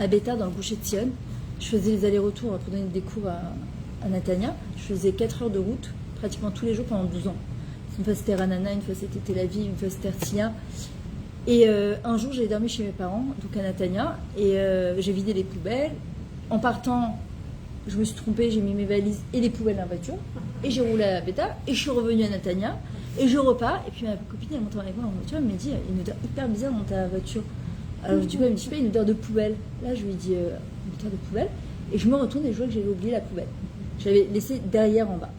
Bétar, dans le Goucher de Sion, je faisais les allers-retours pour donner des cours à Natania. Je faisais 4 heures de route, pratiquement tous les jours pendant 12 ans. Une fois c'était Ranana, une fois c'était Tel Aviv, une fois c'était Herzliya. Et un jour j'ai dormi chez mes parents, donc à Natania, et j'ai vidé les poubelles. En partant, je me suis trompée, j'ai mis mes valises et les poubelles dans la voiture, et j'ai roulé à Bétar, et je suis revenue à Natania, et je repars, et puis ma copine elle monte avec moi dans la voiture, elle me dit une odeur hyper bizarre dans ta voiture. Alors je dis quoi? Elle me dit pas une odeur de poubelle. Là je lui dis une odeur de poubelle, et je me retourne et je vois que j'avais oublié la poubelle. Je l'avais laissée derrière en bas.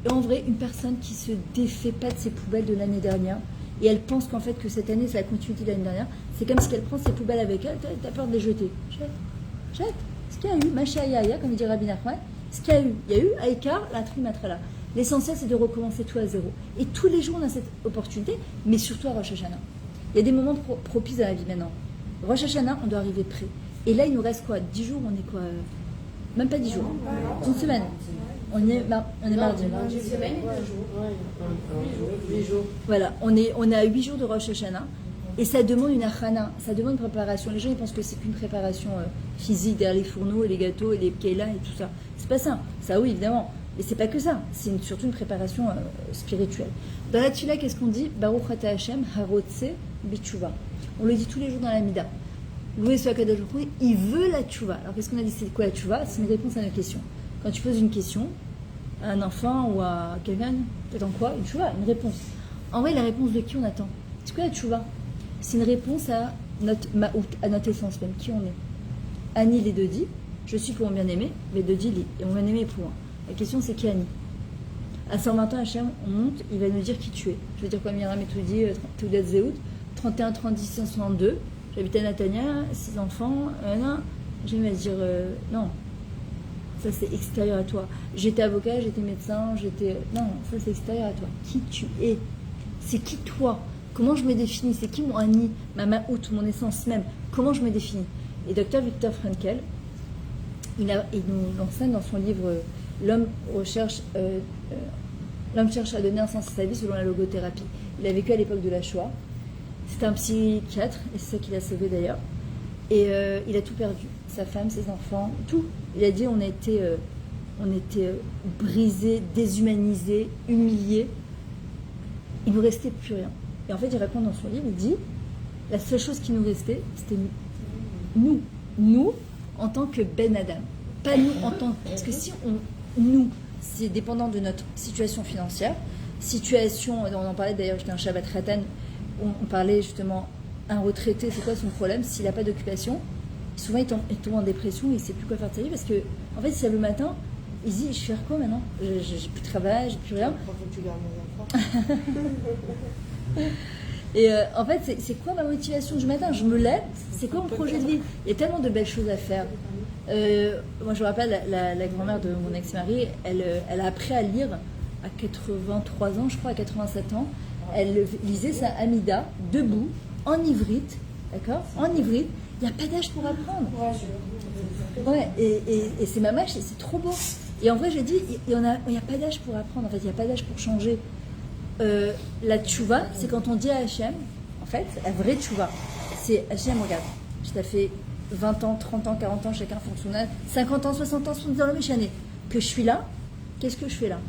Et en vrai, une personne qui se défait pas de ses poubelles de l'année dernière, et elle pense qu'en fait que cette année c'est la continuité de l'année dernière, c'est comme si elle prend ses poubelles avec elle, t'as peur de les jeter. Jette. Ce qu'il y a eu, Machaïa, comme dit Rabbi Nachman, ce qu'il y a eu, Aïkar, la trimatrala. L'essentiel c'est de recommencer tout à zéro. Et tous les jours on a cette opportunité, mais surtout à Rosh Hashanah. Il y a des moments propices à la vie maintenant. Rosh Hashanah, on doit arriver prêt. Et là, il nous reste quoi? 10 jours, on est quoi? Même pas 10 jours. Une semaine. On est mardi. Une semaine et 2 jours. Voilà, on est à 8 jours de Rosh Hashanah. Et ça demande une achana, ça demande une préparation. Les gens, ils pensent que c'est qu'une préparation physique, derrière les fourneaux, et les gâteaux, et les kélas, et tout ça. C'est pas ça. Ça, oui, évidemment. Mais c'est pas que ça. C'est surtout une préparation spirituelle. Dans la Tfila, qu'est-ce qu'on dit? Baruch Ata Hashem, Harotse, Bichuva. On le dit tous les jours dans la Mida. Loué soit Kadosh Baruch Hu, il veut la tchouva. Alors qu'est-ce qu'on a dit? C'est quoi la tchouva? C'est une réponse à nos questions. Quand tu poses une question à un enfant ou à quelqu'un, t'attends quoi? Une tchouva, une réponse. En vrai, la réponse de qui on attend? C'est quoi la tchouva? C'est une réponse à notre essence même, qui on est. Annie les deux dit, je suis pour mon bien-aimé, les deux dit, et mon bien-aimé est pour moi. La question c'est qui Annie? À 120 ans, Hachem, on monte, il va nous dire qui tu es. Je veux dire quoi, Myriam et Toudi, Toudat Zéhout, 31, 30, 10, 162. J'habitais à Natania, 6 enfants, je vais dire non, ça c'est extérieur à toi. J'étais avocat, j'étais médecin, non, ça c'est extérieur à toi. Qui tu es? C'est qui toi? Comment je me définis? C'est qui mon Annie, ma Maout, mon essence même? Comment je me définis? Et Dr Viktor Frankl, il nous enseigne dans son livre L'homme recherche L'homme cherche à donner un sens à sa vie selon la logothérapie. Il a vécu à l'époque de la Shoah. C'était un psychiatre, et c'est ça qui l'a sauvé d'ailleurs. Et il a tout perdu. Sa femme, ses enfants, tout. Il a dit on était brisés, déshumanisés, humiliés. Il ne nous restait plus rien. Et en fait, il raconte dans son livre, il dit la seule chose qui nous restait, c'était nous. Nous, en tant que Ben Adam. Pas nous en tant que... Parce que si nous, c'est dépendant de notre situation financière, on en parlait d'ailleurs, j'étais un Shabbat Ratan, on parlait justement, un retraité, c'est quoi son problème? S'il n'a pas d'occupation, souvent il tombe en dépression, il ne sait plus quoi faire de sa vie, parce que, en fait, il se lève le matin, il se dit, je vais faire quoi maintenant? J'ai plus de travail, j'ai plus rien. Pourquoi faut que tu gardes mes enfants? Et en fait, c'est quoi ma motivation du matin? Je me lève, c'est quoi mon projet de vie? Il y a tellement de belles choses à faire. Moi, je me rappelle, la grand-mère de mon ex-mari, elle a appris à lire à 83 ans, je crois, à 87 ans. Elle lisait sa Hamida, debout, en ivrite, d'accord? En ivrite, il n'y a pas d'âge pour apprendre. Ouais, et c'est ma âge, c'est trop beau. Et en vrai, je dis, il n'y a pas d'âge pour apprendre, en fait, il n'y a pas d'âge pour changer. La tchouva, c'est quand on dit à Hachem, en fait, la vraie tchouva, c'est Hachem, regarde, je t'ai fait 20 ans, 30 ans, 40 ans, chacun font son âge, 50 ans, 60 ans, 70 ans, méchané, que je suis là, qu'est-ce que je fais là?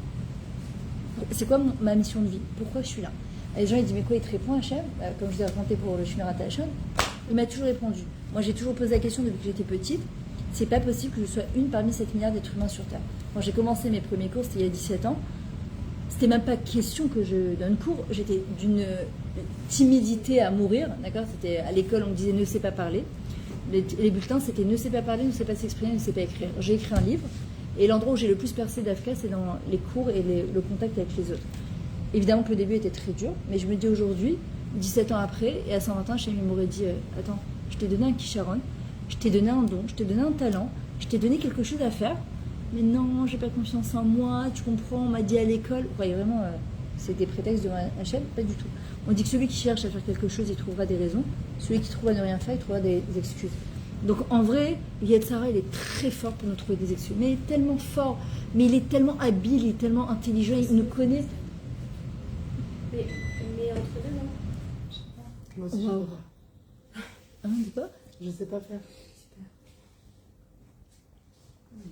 C'est quoi ma mission de vie? Pourquoi je suis là? Et les gens, ils disent, mais quoi, il te répond, Hachem? Comme je vous ai raconté pour le Shmirat Hachem, il m'a toujours répondu. Moi, j'ai toujours posé la question depuis que j'étais petite, c'est pas possible que je sois une parmi 7 milliards d'êtres humains sur Terre. Quand j'ai commencé mes premiers cours, c'était il y a 17 ans, c'était même pas question que je donne cours, j'étais d'une timidité à mourir, d'accord? C'était à l'école, on me disait ne sait pas parler. Les bulletins, c'était ne sait pas parler, ne sait pas s'exprimer, ne sait pas écrire. J'ai écrit un livre, et l'endroit où j'ai le plus percé d'Afka, c'est dans les cours et le contact avec les autres. Évidemment que le début était très dur, mais je me dis aujourd'hui, 17 ans après, et à 120 ans, Hachem m'aurait dit attends, je t'ai donné un kisharon, je t'ai donné un don, je t'ai donné un talent, je t'ai donné quelque chose à faire, mais non, j'ai pas confiance en moi, tu comprends, on m'a dit à l'école. Vous voyez vraiment, c'est des prétextes de Hachem, pas du tout. On dit que celui qui cherche à faire quelque chose, il trouvera des raisons, celui qui trouve à ne rien faire, il trouvera des excuses. Donc en vrai, Yetzara, il est très fort pour nous trouver des excuses, mais il est tellement fort, mais il est tellement habile, il est tellement intelligent, il nous connaît. Mais entre deux, non? Moi aussi, Wow. Hein, dis pas? je sais pas faire.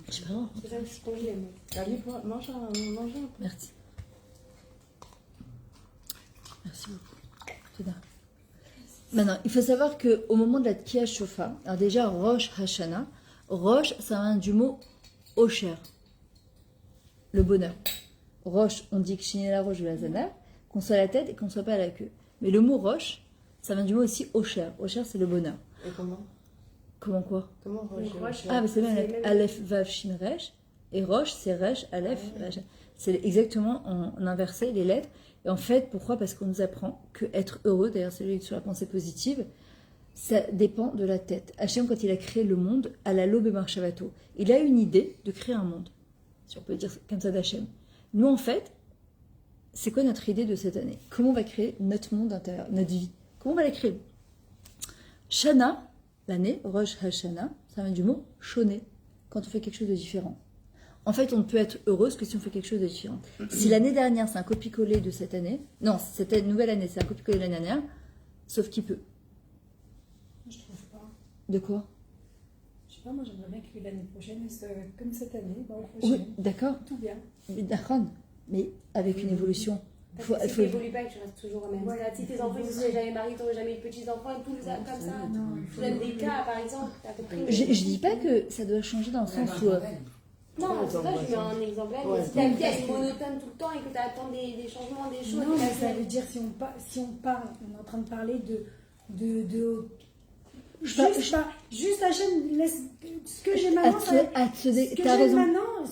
Je sais pas. C'est ça aussi qu'on l'aime. Allez, mange un peu. Merci. Merci beaucoup. Toda. Maintenant, il faut savoir qu'au moment de la Tkiya Shofar, alors déjà Rosh Hashanah, Rosh, ça vient du mot Osher, le bonheur. Rosh, on dit que chiner la roche de la zana, qu'on soit à la tête et qu'on ne soit pas à la queue. Mais le mot Rosh, ça vient du mot aussi Osher. Osher, c'est le bonheur. Et comment? Comment quoi? Comment Roche? Ah, mais c'est même Aleph, Vav, Shin, Resh. Et Rosh, c'est Resh, Aleph, Vav. C'est exactement en inversé les lettres. Et en fait, pourquoi? Parce qu'on nous apprend que être heureux, d'ailleurs, c'est sur la pensée positive, ça dépend de la tête. Hachem, quand il a créé le monde, à la l'aube et marchavato, il a une idée de créer un monde. Si on peut dire comme ça d'Hachem. Nous, en fait, c'est quoi notre idée de cette année? Comment on va créer notre monde intérieur, notre vie? Comment on va la créer? Shana, l'année, Rosh Hashanah, ça vient du mot shoné, quand on fait quelque chose de différent. En fait, on ne peut être heureuse que si on fait quelque chose de différent. Si l'année dernière, c'est un copier-coller de cette année, non, cette nouvelle année, c'est un copier-coller de l'année dernière, sauf qui peut. Je trouve pas. De quoi? Je sais pas, moi j'aimerais bien que l'année prochaine soit comme cette année, l'an Oui, prochain. d'accord. Tout bien. D'accord, mais avec une évolution. Parce que si tu n'évolues pas et que tu restes toujours au même stade, si tes enfants ils ne seraient jamais mariés, tu n'aurais jamais eu de petits-enfants, tout ça comme ça. Non, Je donne des cas par exemple. Je dis pas que ça doit changer dans le sens où... Non, c'est ça, je mets un exemple. Ouais, Si ta vie elle est monotone tout le temps et que tu attends des changements, des choses. non, mais ça veut dire si on parle, on est en train de parler juste Hachem laisse ce que j'ai maintenant. Ce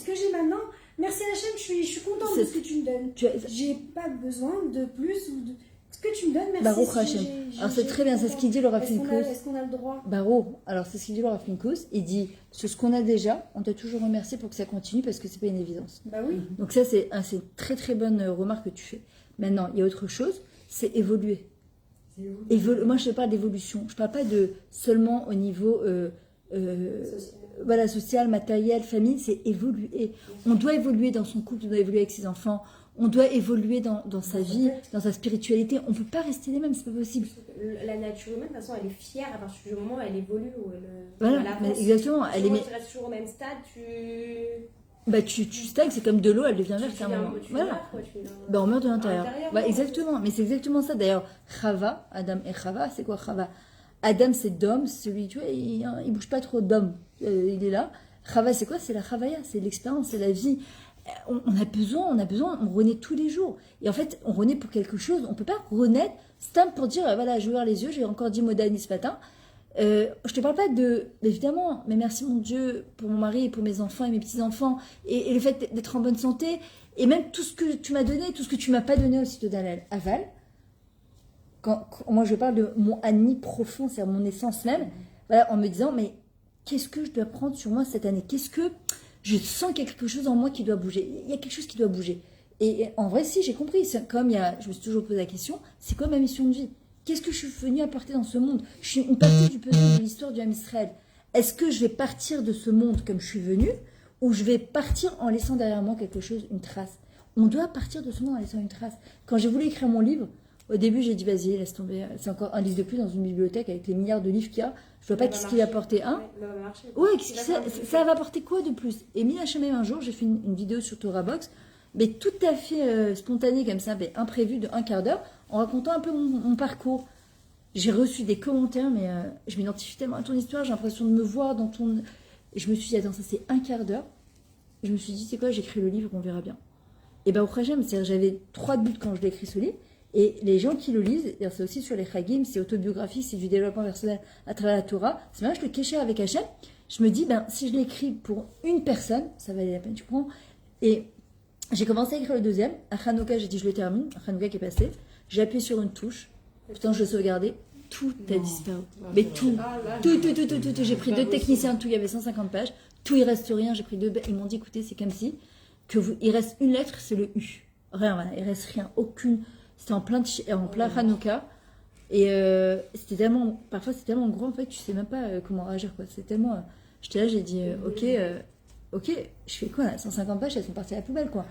que j'ai maintenant. Merci Hachem, je suis contente de ce que tu me donnes. J'ai pas besoin de plus ou de ce que tu me donnes. Merci. Baruch Hachem. Alors c'est très bien, c'est ce qu'il dit le Rav Pinkus. Est-ce qu'on a le droit? Baruch. Alors c'est ce qu'il dit le Rav Pinkus. Il dit sur ce qu'on a déjà, on doit toujours remercier pour que ça continue parce que c'est pas une évidence. Bah oui. Donc ça c'est une très très bonne remarque que tu fais. Maintenant il y a autre chose, c'est évoluer. Moi je parle d'évolution. Je parle pas de seulement au niveau voilà, social, matériel, famille, c'est évoluer. On doit évoluer dans son couple, on doit évoluer avec ses enfants, On doit évoluer dans sa vie, dans sa spiritualité. On ne peut pas rester les mêmes, c'est pas possible. La nature humaine, de toute façon, elle est fière à partir du moment où elle évolue. Où voilà, elle avance. mais exactement. Si tu restes toujours au même stade, tu stagnes, c'est comme de l'eau, elle devient verte à un moment. Voilà. On meurt de l'intérieur. Exactement, mais c'est exactement ça. D'ailleurs, Chava, Adam et Chava, c'est quoi Chava? Adam, c'est d'homme, celui, tu vois, il bouge pas trop d'homme. Il est là. Chava, c'est quoi? C'est la Chavaya, c'est l'expérience, c'est la vie. On a besoin, on renaît tous les jours. Et en fait, on renaît pour quelque chose. On peut pas renaître, c'est pour dire, voilà, je vais ouvrir les yeux, j'ai encore dit Modani ce matin. Je te parle pas évidemment, mais merci mon Dieu pour mon mari et pour mes enfants et mes petits-enfants, et le fait d'être en bonne santé, et même tout ce que tu m'as donné, tout ce que tu m'as pas donné aussi de Dalal Aval. Quand moi je parle de mon Annie profond, c'est-à-dire mon essence même, voilà, en me disant, mais qu'est-ce que je dois prendre sur moi cette année? Qu'est-ce que je sens quelque chose en moi qui doit bouger? Il y a quelque chose qui doit bouger. Et en vrai, si, j'ai compris. Je me suis toujours posé la question, c'est quoi ma mission de vie? Qu'est-ce que je suis venue apporter dans ce monde? Je suis une partie du puzzle de l'histoire du Ham Israël. Est-ce que je vais partir de ce monde comme je suis venue, ou je vais partir en laissant derrière moi quelque chose, une trace? On doit partir de ce monde en laissant une trace. Quand j'ai voulu écrire mon livre, au début, j'ai dit, vas-y, laisse tomber. C'est encore un livre de plus dans une bibliothèque avec les milliards de livres qu'il y a. Je vois pas qu'est-ce qu'il va apporter. Ça va apporter quoi de plus? Et Mina Chamem, un jour, j'ai fait une vidéo sur Torah Box, mais tout à fait spontanée comme ça, mais imprévue de 1 quart d'heure, en racontant un peu mon parcours. J'ai reçu des commentaires, mais je m'identifie tellement à ton histoire, j'ai l'impression de me voir dans ton... Et je me suis dit, attends, ça c'est 1 quart d'heure. Je me suis dit, c'est quoi, j'écris le livre, on verra bien. Et au Khajam, c'est-à-dire j'avais 3 buts quand je l'ai écrit ce livre, et les gens qui le lisent, c'est aussi sur les Chagim, c'est autobiographique, c'est du développement personnel à travers la Torah. C'est bien, je le cachais avec Hachem. Je me dis, si je l'écris pour une personne, ça valait la peine, tu comprends? Et j'ai commencé à écrire le deuxième. À Hanouka, j'ai dit, je le termine. À Hanouka qui est passé. J'ai appuyé sur une touche. Putain, je le sauvegardais. Tout a disparu. Mais tout. J'ai pris 2 techniciens, tout. Il y avait 150 pages. Tout, il reste rien. J'ai pris 2. Ils m'ont dit, écoutez, c'est comme si il reste une lettre, c'est le U. Rien, voilà. Il reste rien. Aucune. C'était en plein Hanouka. Et c'était tellement. Parfois, c'est tellement gros, en fait, tu sais même pas comment réagir, quoi. C'est tellement. J'étais là, j'ai dit, ok, je fais quoi là? 150 pages, elles sont parties à la poubelle, quoi.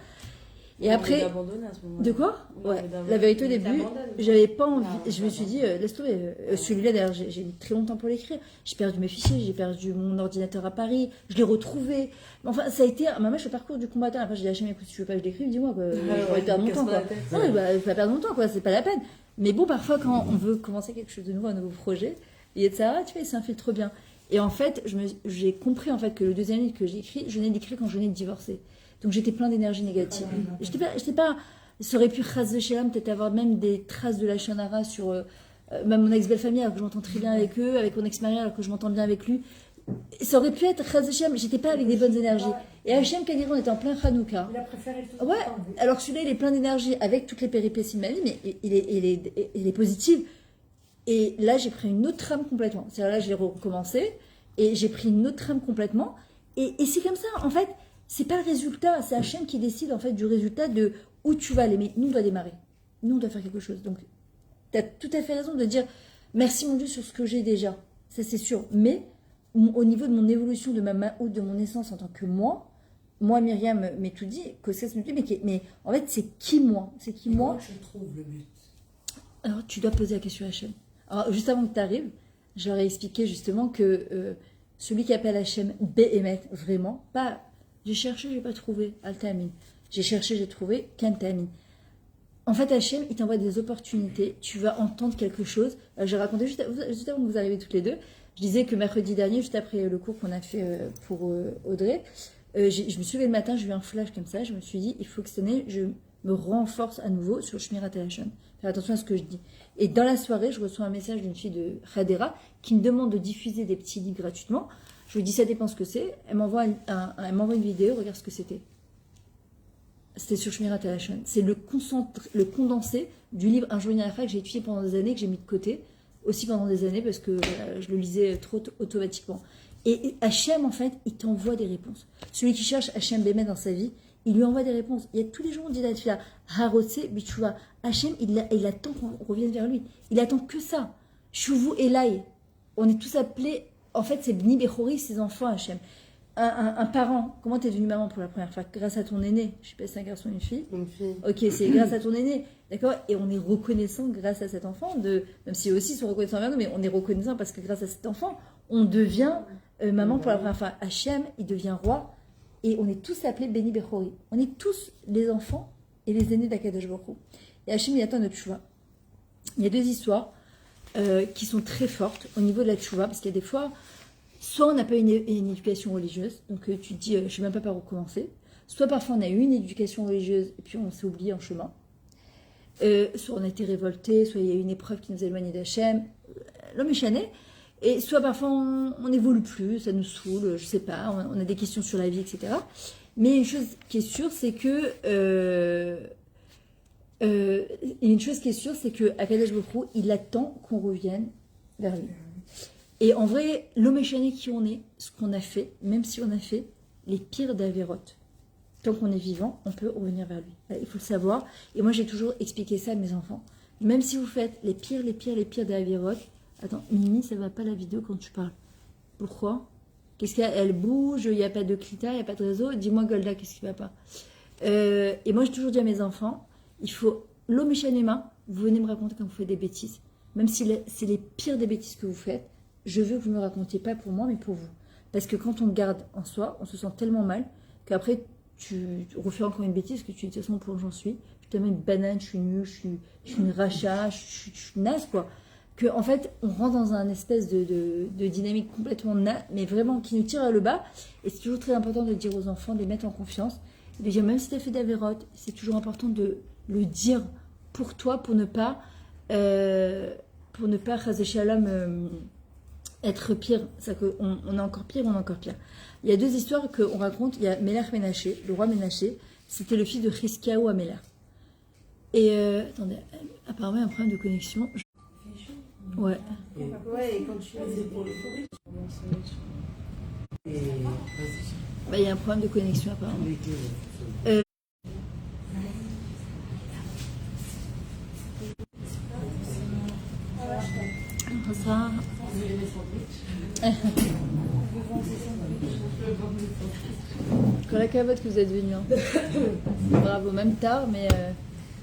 Et après. De quoi? Ouais. La vérité, au début, j'avais pas envie. Je me suis dit, laisse tomber. Celui-là, d'ailleurs, j'ai mis très longtemps pour l'écrire. J'ai perdu mes fichiers, j'ai perdu mon ordinateur à Paris, je l'ai retrouvé. Enfin, ça a été. Maman, je fais le parcours du combattant. Après, j'ai dit, Hachem, écoute, si tu veux pas que je l'écrive, dis-moi, quoi. Je vais perdre mon temps, quoi. Non, je vais pas perdre mon temps, quoi. C'est pas la peine. Mais bon, parfois, quand on veut commencer quelque chose de nouveau, un nouveau projet, et ça, tu vois, il s'infiltre bien. Et en fait, j'ai compris en fait que le deuxième livre que j'ai écrit, je venais d'écrire quand je venais de divorcer. Donc j'étais plein d'énergie négative. J'étais pas, ça aurait pu chas de Shélam, peut-être avoir même des traces de la Shonara sur même mon ex-belle-famille, alors que je m'entends très bien avec eux, avec mon ex-mari, alors que je m'entends bien avec lui. Ça aurait pu être chas de Shélam, j'étais pas avec des bonnes énergies. Et Hachem Kanira, on était en plein Hanouka. Il a préféré tout ouais, alors que celui-là, il est plein d'énergie avec toutes les péripéties de ma vie, mais il est positif. Et là, j'ai pris une autre trame complètement. C'est-à-dire là, j'ai recommencé et j'ai pris une autre trame complètement. Et c'est comme ça, en fait, c'est pas le résultat, c'est Hachem qui décide en fait du résultat de où tu vas aller. Mais nous, on doit démarrer. Nous, on doit faire quelque chose. Donc, tu as tout à fait raison de dire merci mon Dieu sur ce que j'ai déjà. Ça, c'est sûr. Mais au niveau de mon évolution, de ma ou de mon essence en tant que moi, Myriam m'étudie, Koskas m'étudie, mais en fait, c'est qui moi? C'est qui moi? Je trouve le but. Alors, tu dois poser la question à Hachem. Alors, juste avant que tu arrives, je leur ai expliqué justement que celui qui appelle Hachem Behemet, vraiment, pas j'ai cherché, j'ai pas trouvé, Al-Tamin. J'ai cherché, j'ai trouvé, Kantamin. En fait, Hachem, il t'envoie des opportunités, tu vas entendre quelque chose. J'ai raconté juste avant que vous arriviez toutes les deux, je disais que mercredi dernier, juste après le cours qu'on a fait pour Audrey, je me suis levée le matin, j'ai eu un flash comme ça, je me suis dit, il faut que cette année, je me renforce à nouveau sur Shmirat Hachem. Faire attention à ce que je dis. Et dans la soirée, je reçois un message d'une fille de Hadera qui me demande de diffuser des petits livres gratuitement. Je lui dis, ça dépend ce que c'est. Elle m'envoie une vidéo, regarde ce que c'était. C'était sur Shmirat Hachem. C'est le condensé du livre Un jour que j'ai étudié pendant des années, que j'ai mis de côté, aussi pendant des années, parce que je le lisais trop automatiquement. Et Hachem, en fait, il t'envoie des réponses. Celui qui cherche Hachem Bémet dans sa vie, il lui envoie des réponses. Il y a tous les jours, on dit la tefila, Harotse, Bichouva. Hachem, il attend qu'on revienne vers lui. Il attend que ça. Chouvou Elai. On est tous appelés, en fait, c'est Bni Bechori, ses enfants, Hachem. un parent, comment tu es devenue maman pour la première fois? Grâce à ton aîné. Je sais pas si c'est un garçon ou une fille. Une fille. Ok, c'est grâce à ton aîné. D'accord? Et on est reconnaissant grâce à cet enfant, même si eux aussi sont reconnaissants envers nous, mais on est reconnaissant parce que grâce à cet enfant, on devient maman pour la première fois. Hachem, il devient roi. Et on est tous appelés Béni Bechori. On est tous les enfants et les aînés d'Akadosh Baruch Hu. Et Hachem, il attend notre tchouva. Il y a deux histoires qui sont très fortes au niveau de la tchouva, parce qu'il y a des fois, soit on n'a pas une éducation religieuse, donc tu te dis, je ne sais même pas par où commencer, soit parfois on a eu une éducation religieuse et puis on s'est oublié en chemin, soit on a été révolté, soit il y a eu une épreuve qui nous a éloignés d'Hachem, l'homme est chané, et soit parfois on n'évolue plus, ça nous saoule, je sais pas, on a des questions sur la vie, etc. Mais une chose qui est sûre, c'est que Akadosh Baruch Hu, il attend qu'on revienne vers lui. Et en vrai, l'homme échané qui on est, ce qu'on a fait, même si on a fait les pires d'avérotes, tant qu'on est vivant, on peut revenir vers lui. Il faut le savoir. Et moi, j'ai toujours expliqué ça à mes enfants. Même si vous faites les pires d'avérotes, attends, Mimi, ça va pas la vidéo quand tu parles. Pourquoi? Qu'est-ce qu'il y a? Elle bouge, il n'y a pas de clita, il n'y a pas de réseau. Dis-moi, Golda, qu'est-ce qui va pas? Et moi, j'ai toujours dit à mes enfants, il faut, l'homme échanéma, vous venez me raconter quand vous faites des bêtises. Même si c'est les pires des bêtises que vous faites, je veux que vous ne me racontiez pas pour moi, mais pour vous. Parce que quand on garde en soi, on se sent tellement mal qu'après, tu refais encore une bêtise, que tu dis, de toute façon, pour où j'en suis, je te mets une banane, je suis nulle, je suis une rachat, je suis naze, quoi. Que, en fait, on rentre dans un espèce de dynamique complètement naze, mais vraiment qui nous tire vers le bas. Et c'est toujours très important de dire aux enfants, de les mettre en confiance. De dire, même si tu as fait d'avérotes, c'est toujours important de le dire pour toi, pour ne pas, Chazé Shalom, être pire. C'est-à-dire qu'on est encore pire, on est encore pire. Il y a deux histoires qu'on raconte. Il y a Melech Ménaché, le roi Ménaché. C'était le fils de Chizkiyahu à Melech. Et attendez, apparemment, il y a un problème de connexion. Ouais. Ouais, et quand tu faisais pour le forêt, Bah, il y a un problème de connexion, apparemment. Ça. Quand la cavote que vous êtes venu, hein. Bravo, même tard, mais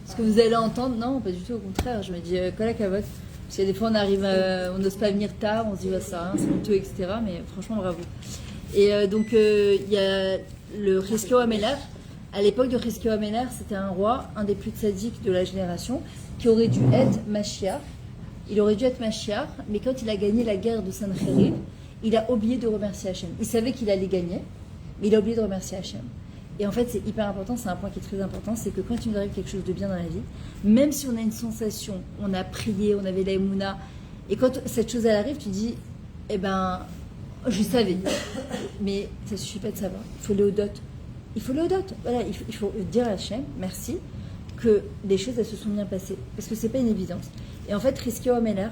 ce que vous allez entendre, non, pas du tout, au contraire. Je me dis, quand la cavote, parce que des fois on arrive, on n'ose pas venir tard, on se dit, bah, ça, c'est honteux, etc. Mais franchement, bravo. Et donc, il y a le Chizkiyahu Amelech. À l'époque de Chizkiyahu Amelech, c'était un roi, un des plus tzaddik de la génération, qui aurait dû être Mashiach. Il aurait dû être Mashiach, mais quand il a gagné la guerre de Sancheriv, il a oublié de remercier Hachem. Il savait qu'il allait gagner, mais il a oublié de remercier Hachem. Et en fait, c'est hyper important, c'est un point qui est très important, c'est que quand il nous arrive quelque chose de bien dans la vie, même si on a une sensation, on a prié, on avait la émouna, et quand cette chose elle arrive, tu dis, eh ben, je savais. Mais ça ne suffit pas de savoir. Il faut léodot. Il faut léodot. Voilà, il faut dire à Hachem, merci, que les choses elles se sont bien passées. Parce que c'est pas une évidence. Et en fait, Chizkiyahu Amelech,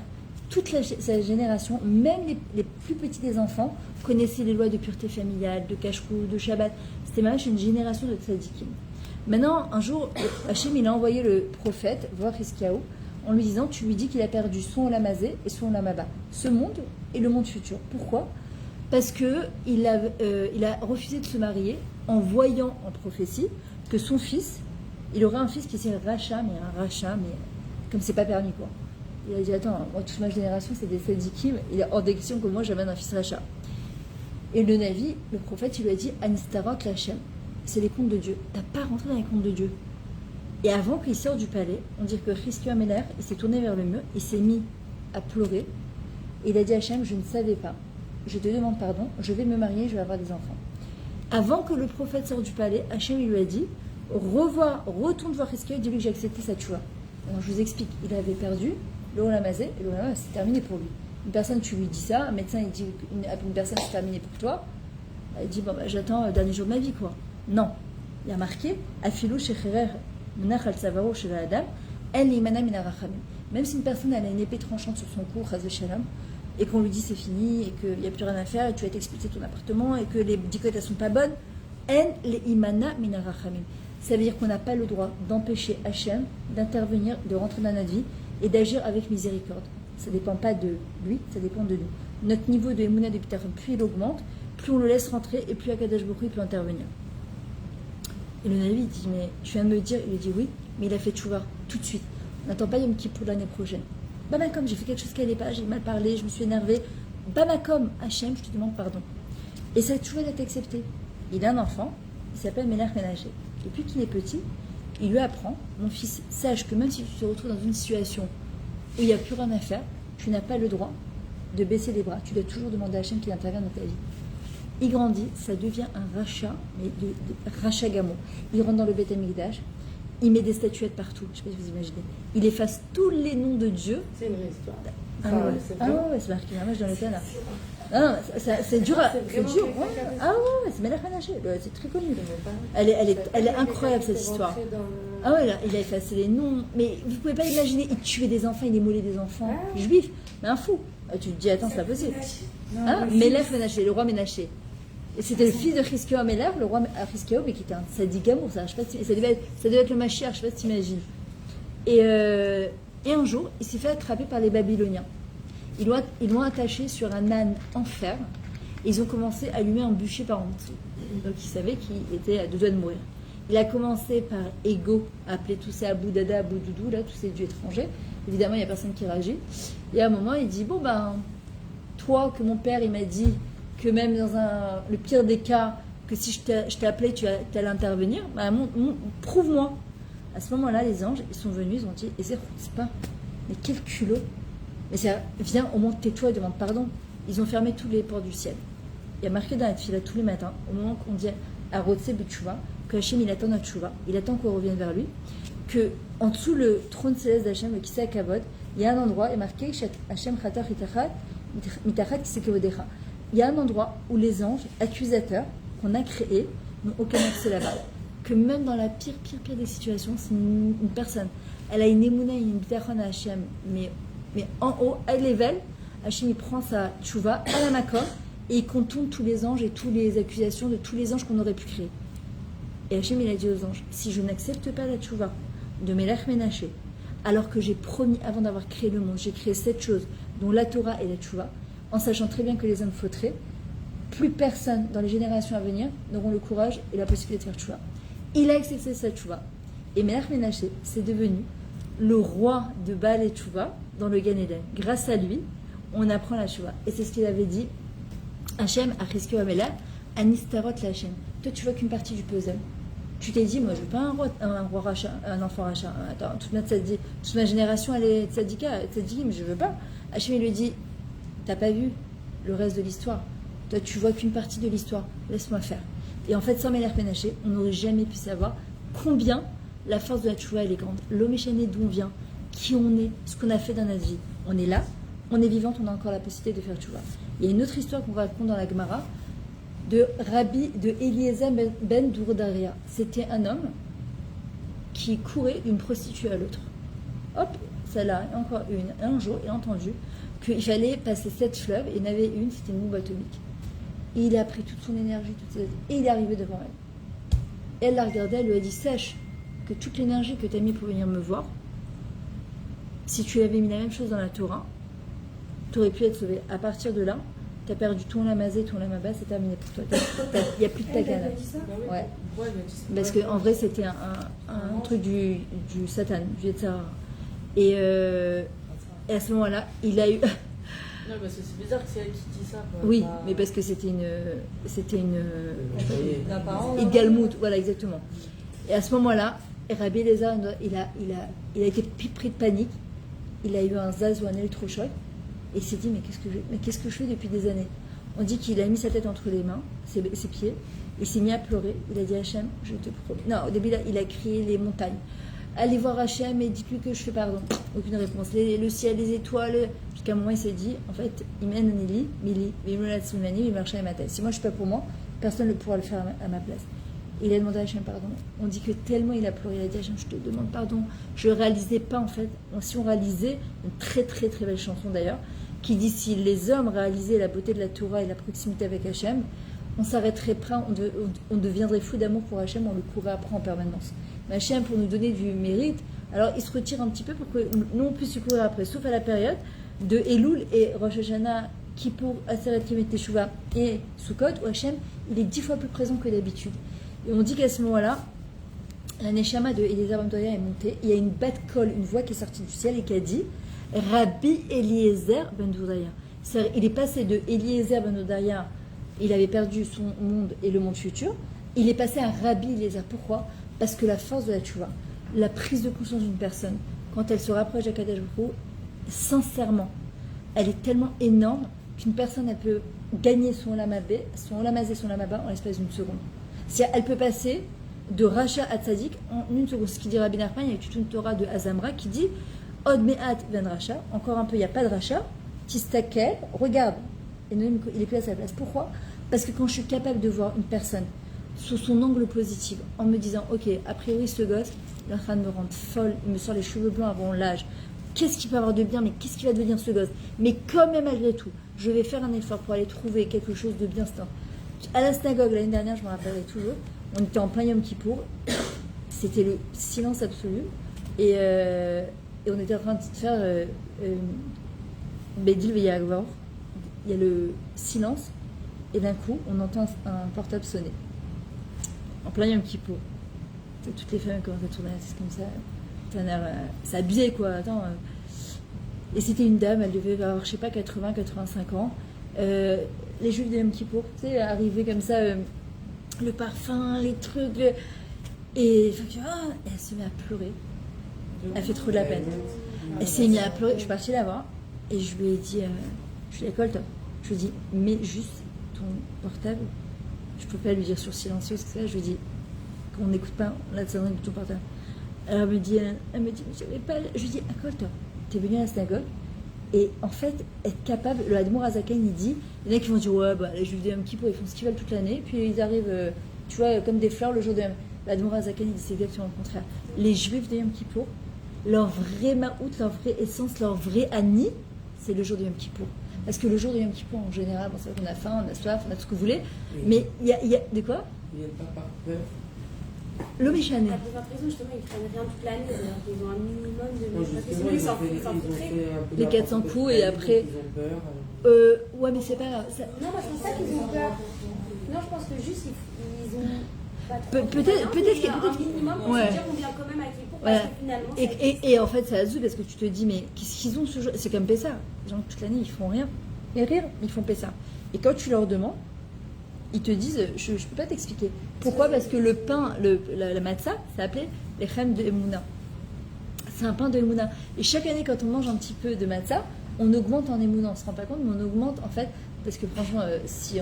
toute sa génération, même les plus petits des enfants, connaissaient les lois de pureté familiale, de cache-cou, de Shabbat. C'était même une génération de tzadikim. Maintenant, un jour, Hachem, il a envoyé le prophète voir Chizkiyahu en lui disant, tu lui dis qu'il a perdu son Olam Hazé et son Olam Haba, ce monde et le monde futur. Pourquoi? Parce qu'il a refusé de se marier en voyant en prophétie que son fils, il aurait un fils qui serait rachat, mais comme c'est pas permis, quoi. Il a dit, attends, moi, toute ma génération, c'est des tzadikim, il est hors de question que moi, j'amène un fils rachat. Et le Navi, le prophète, il lui a dit, Anistarot Lachem, c'est les contes de Dieu. T'as pas rentré dans les contes de Dieu. Et avant qu'il sorte du palais, on dit que Chizkiyahu Amelech, il s'est tourné vers le mur, il s'est mis à pleurer, et il a dit à Hachem, je ne savais pas, je te demande pardon, je vais me marier, je vais avoir des enfants. Avant que le prophète sorte du palais, Hachem, il lui a dit, retourne voir Chizkiyahu et dis-lui que j'ai accepté sa tchouva. Alors je vous explique, il avait perdu le Olam Hazé, et le Olam Hazé, c'est terminé pour lui. Une personne, tu lui dis ça, un médecin, il dit une personne, c'est terminé pour toi. Elle dit, bon, bah, j'attends le dernier jour de ma vie, quoi. Non. Il y a marqué, Afilou shecherer menach al tzavaro shel adam, en limana min harachamim. Même si une personne elle a une épée tranchante sur son cou, chas v'shalom, et qu'on lui dit c'est fini, et qu'il n'y a plus rien à faire, et tu vas t'expulser de ton appartement, et que les dikotes elles sont pas bonnes, en limana min harachamim. Ça veut dire qu'on n'a pas le droit d'empêcher Hachem d'intervenir, de rentrer dans notre vie, et d'agir avec miséricorde. Ça ne dépend pas de lui, ça dépend de nous. Notre niveau de Emouna de Bitachon, plus il augmente, plus on le laisse rentrer et plus Akadosh Baruch Hu peut intervenir. Et le Navi dit, mais tu viens de me dire, il lui dit oui, mais il a fait tchouva tout de suite. On n'attend pas Yom Kippour l'année prochaine. Bamakom, j'ai fait quelque chose qui n'allait pas, j'ai mal parlé, je me suis énervée. Bamakom, Hachem, je te demande pardon. Et cette tchouva, il a été accepté. Il a un enfant, il s'appelle Melach Ménaché. Depuis qu'il est petit, il lui apprend, mon fils, sache que même si tu te retrouves dans une situation où il n'y a plus rien à faire, tu n'as pas le droit de baisser les bras. Tu dois toujours demander à Hachem qu'il intervienne dans ta vie. Il grandit, ça devient un rachat, mais de rachat gamo. Il rentre dans le Beth Amikdash, il met des statuettes partout, je ne sais pas si vous imaginez. Il efface tous les noms de Dieu. C'est une vraie histoire. C'est marqué dans le Tana. Non, c'est dur. C'est dur. Ouais, c'est Melach Ménaché, c'est très connu. Elle est incroyable cette histoire. Ah ouais, là, il a effacé les noms. Mais vous ne pouvez pas imaginer, il tuait des enfants, il émolait des enfants juifs. Mais un fou. Tu te dis, attends, c'est pas possible. Melach Ménaché, le roi Ménaché. Et c'était le fils de Chizkiyahu Melach, le roi Chizkiyahu, mais qui était un sadique amour. Ça devait être le Mashiach, je ne sais pas si tu imagines. Et un jour, il s'est fait attraper par les Babyloniens. Ils l'ont attaché sur un âne en fer et ils ont commencé à lui mettre un bûcher par en dessous. Donc il savait qu'il était à deux doigts de mourir. Il a commencé par ego, à appeler tous ces Abou Dada, Abou Doudou, là, tous ces dieux étrangers. Évidemment, il n'y a personne qui réagit. Et à un moment, il dit, bon ben, toi que mon père, il m'a dit que même dans le pire des cas, que si je t'ai appelé, tu allais intervenir, ben, prouve-moi. À ce moment-là, les anges, ils sont venus, ils ont dit, c'est pas, mais quel culot. Mais ça, viens, au moins tais-toi et demande pardon. Ils ont fermé tous les portes du ciel. Il y a marqué dans la tefila tous les matins, au moment qu'on dit à Rotse Betchouva, que Hachem il attend notre tchouva, il attend qu'on revienne vers lui, que en dessous le trône céleste d'Hachem, le Kisei Kavod, il y a un endroit, est marqué Hachem Chatar Mitachat Kisekevodecha. Il y a un endroit où les anges accusateurs qu'on a créés n'ont aucun accès là-bas. Que même dans la pire des situations, c'est une personne, elle a une émouna, une bitachon à Hachem, mais en haut, à level, Hachem il prend sa tchouva à la makom et il contourne tous les anges et toutes les accusations de tous les anges qu'on aurait pu créer. Et Hachem il a dit aux anges, si je n'accepte pas la tchouva de Melach Ménaché, alors que j'ai promis avant d'avoir créé le monde, j'ai créé 7 choses, dont la Torah et la tchouva, en sachant très bien que les hommes fauteraient, plus personne dans les générations à venir n'auront le courage et la possibilité de faire tchouva. Il a accepté sa tchouva. Et Melach Ménaché, c'est devenu le roi de Baal et Tchouva dans le Gan Eden. Grâce à lui, on apprend la Tchouva. Et c'est ce qu'il avait dit, Hachem, à Chizkiyahu Melach, Anistarot la Hachem. Toi, tu vois qu'une partie du puzzle. Tu t'es dit, moi, je veux pas un roi rachat, un enfant rachat. Attends, toute ma génération, elle est tzadika, mais je veux pas. Hachem, il lui dit, t'as pas vu le reste de l'histoire. Toi, tu vois qu'une partie de l'histoire. Laisse-moi faire. Et en fait, sans Melach Ménaché, on n'aurait jamais pu savoir combien la force de la tchouva elle est grande. L'homme échané d'où on vient, qui on est, ce qu'on a fait dans notre vie. On est là, on est vivante, on a encore la possibilité de faire tchouva. Il y a une autre histoire qu'on va raconter dans la Gemara de Eliezer ben Dourdaria. C'était un homme qui courait d'une prostituée à l'autre. Hop, celle-là, et encore une. Et un jour, il a entendu qu'il fallait passer 7 fleuves, et il y en avait une, c'était une bombe atomique. Et il a pris toute son énergie, et il est arrivé devant elle. Et elle l'a regardée, elle lui a dit, sache que toute l'énergie que tu as mis pour venir me voir, si tu avais mis la même chose dans la Torah, tu aurais pu être sauvé. À partir de là, tu as perdu ton lamazé, ton lamaba, c'est terminé pour toi. Il n'y a plus de takana. Ouais. Parce qu'en vrai, c'était un truc du Satan, du Yetzirah. Et à ce moment-là, il a eu... Non, parce que c'est bizarre que c'est elle qui dit ça. Quoi. Oui, mais parce que c'était une Galmout, voilà, exactement. Et à ce moment-là, Rabbi Eliezer, il a été pris de panique. Il a eu un zaz ou un électrochoc. Et il s'est dit, mais qu'est-ce que je fais depuis des années? On dit qu'il a mis sa tête entre les mains, ses pieds. Il s'est mis à pleurer. Il a dit, Hachem, je te promets. Non, au début, là, il a crié les montagnes. Allez voir Hachem et dites-lui que je fais pardon. Aucune réponse. Le ciel, les étoiles. Jusqu'à un moment, il s'est dit, en fait, Imen Anili, Mili, Vimolat Soumani, Vimarcha et Matai. Si moi je ne suis pas pour moi, personne ne pourra le faire à ma place. Il a demandé à Hachem pardon. On dit que tellement il a pleuré, il a dit Hachem, je te demande pardon. Je ne réalisais pas, en fait. Si on réalisait, une très très très belle chanson d'ailleurs, qui dit si les hommes réalisaient la beauté de la Torah et la proximité avec Hachem, on s'arrêterait près, on deviendrait fou d'amour pour Hachem, on le courrait après en permanence. Mais Hachem, pour nous donner du mérite, alors il se retire un petit peu pour que nous on puisse lui courir après, sauf à la période de Elul et Rosh Hashanah Kippour, Aseret Kemet Teshuvah et Sukkot, où Hachem, il est 10 fois plus présent que d'habitude. Et on dit qu'à ce moment-là, la Neshama de Eliezer Ben Doria est montée. Il y a une bat kol, une voix qui est sortie du ciel et qui a dit Rabbi Eliezer Ben Doria. Il est passé de Eliezer Ben Doria, il avait perdu son monde et le monde futur. Il est passé à Rabbi Eliezer. Pourquoi? Parce que la force de la tchouva, la prise de conscience d'une personne, quand elle se rapproche d'Akadosh Baruch Hu, sincèrement, elle est tellement énorme qu'une personne, elle peut gagner son olam hazé, son olam haba en l'espace d'une seconde. Si elle peut passer de Racha à Tzadik en une seconde. Ce qui dit Rabbi Nachman, il y a toute une Torah de Azamra qui dit Od me'at ven Racha, encore un peu, il n'y a pas de Racha, Tistakel, regarde, et il est plus à sa place. Pourquoi? Parce que quand je suis capable de voir une personne sous son angle positif, en me disant ok, a priori ce gosse, il est en train de me rendre folle, il me sort les cheveux blancs avant l'âge, qu'est-ce qu'il peut avoir de bien, mais qu'est-ce qu'il va devenir ce gosse? Mais quand même, malgré tout, je vais faire un effort pour aller trouver quelque chose de bien. À la synagogue, l'année dernière, je me rappellerai toujours, on était en plein Yom Kippour, c'était le silence absolu, et on était en train de faire Bedil Veyagvor, il y a le silence, et d'un coup, on entend un portable sonner, en plein Yom Kippour. Toutes les femmes commencent à tourner la tête comme ça, c'est abusé quoi, attends. Et c'était une dame, elle devait avoir, je sais pas, 80, 85 ans, les juifs de Yom Kippour, tu sais, arrivaient comme ça, le parfum, les trucs, et elle se met à pleurer. Elle fait trop de la peine. Elle s'est mise à pleurer. Je suis partie la voir et je lui ai dit, je lui ai dit, écoute, je lui ai dit, mets juste ton portable. Je peux pas lui dire sur silencieux, c'est ça. Je lui ai dit, qu'on n'écoute pas la sonnerie de ton portable. Alors elle me dit, mais j'avais pas. Je lui ai dit, écoute, t'es venue à la synagogue. Et en fait, être capable, le Admour Azaken, il dit, il y en a qui vont dire, ouais, bah, les juifs de Yom Kippour, ils font ce qu'ils veulent toute l'année, puis ils arrivent, tu vois, comme des fleurs le jour de Yom. L'Admour Azaken, il dit, c'est exactement le contraire. Les juifs de Yom Kippour, leur vrai Ma'out, leur vraie essence, leur vrai Ani, c'est le jour de Yom Kippour. Parce que le jour de Yom Kippour, en général, bon, c'est vrai qu'on a faim, on a soif, on a tout ce que vous voulez, oui. Mais il y a. De quoi? Il n'y a pas par peur. Le méchané. La plupart des raisons, justement, ils prennent rien toute l'année, c'est-à-dire qu'ils ont un minimum de. Non, justement, ils ont fait les 400 coups et après. Ils ont peur. Ouais, mais c'est pas grave. Ça... Non, moi je pense pas qu'ils ont peur. Non, je pense que juste ils ont. Peut-être qu'il y a un minimum pour se dire on vient quand même à Kippour parce que finalement. Et en fait, ça a parce que tu te dis, mais qu'est-ce qu'ils ont ce jour? C'est comme Pessah. Les gens toute l'année, ils font rien. Et rire, ils font Pessah. Et quand tu leur demandes, ils te disent, je ne peux pas t'expliquer. Pourquoi? Parce que le pain, la matzah, ça s'appelait les chem de Emouna. C'est un pain de Emouna. Et chaque année, quand on mange un petit peu de matzah, on augmente en Emouna. On ne se rend pas compte, mais on augmente en fait. Parce que franchement, si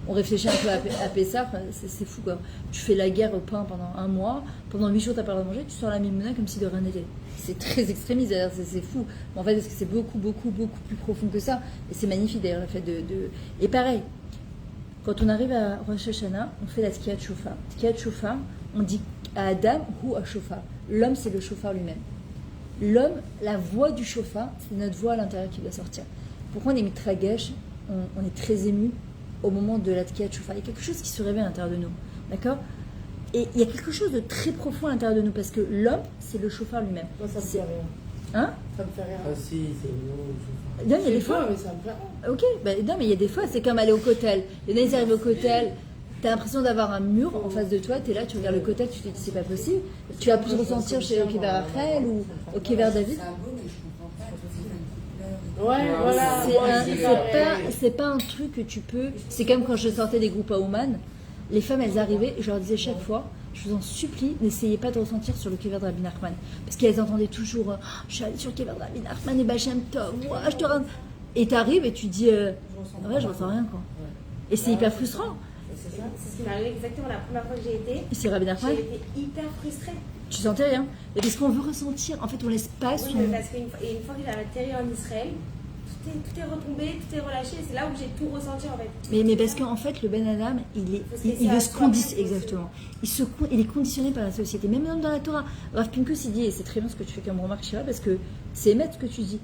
on réfléchit un peu à Pessah, c'est fou quoi. Tu fais la guerre au pain pendant un mois, pendant 8 jours, tu n'as pas le droit de manger, tu sors la Emouna comme si de rien n'était. C'est très extrémiste d'ailleurs, c'est fou. Mais en fait, parce que c'est beaucoup plus profond que ça. Et c'est magnifique d'ailleurs, le fait de. Et pareil. Quand on arrive à Rosh Hashanah, on fait la Tkiyat Shofar. Tkiyat Shofar, on dit à Adam ou à Shofar. L'homme, c'est le Shofar lui-même. L'homme, la voix du Shofar, c'est notre voix à l'intérieur qui doit sortir. Pourquoi on est mitragesh, on est très ému au moment de la Tkiyat Shofar. Il y a quelque chose qui se réveille à l'intérieur de nous. D'accord? Et il y a quelque chose de très profond à l'intérieur de nous, parce que l'homme, c'est le Shofar lui-même. Moi, ça me fait rien. Hein? Ça me fait rien. Ah si, c'est bon. Non, il y a des fois. Mais ça me fait rien. Ok, non, mais il y a des fois, c'est comme aller au cotel. Il y en a, ils arrivent au cotel, t'as l'impression d'avoir un mur en face de toi, t'es là, tu regardes le cotel, tu te dis c'est pas possible. Tu vas plus ressentir chez Okéver Raphaël ou Okéver David. Ouais, voilà. C'est pas un truc que tu peux. C'est comme quand je sortais des groupes à Ouman, les femmes elles arrivaient, je leur disais chaque fois, je vous en supplie, n'essayez pas de ressentir sur le Kever de Rabbi Nachman. Parce qu'elles entendaient toujours, je suis allée sur le Kever de Rabbi Nachman et Bachem Tov, moi je te rends. Et t'arrives et tu dis, ouais, je ressens rien quoi. Et c'est hyper frustrant. C'est ce qui m'est arrivé exactement la première fois que j'ai été. C'est Rabbi Nachman. J'ai été hyper frustrée. Tu sentais rien. Mais parce qu'on veut ressentir, en fait on laisse pas son. Oui, parce qu'une fois que j'ai atterri en Israël, tout est retombé, tout est relâché, c'est là où j'ai tout ressenti en fait. Mais parce qu'en fait, le Ben Adam, il veut se conditionner, exactement. Il est conditionné par la société, même dans la Torah. Rav Pinkus, il dit, et c'est très bien ce que tu fais comme remarque, Shira, parce que c'est émettre ce que tu dis.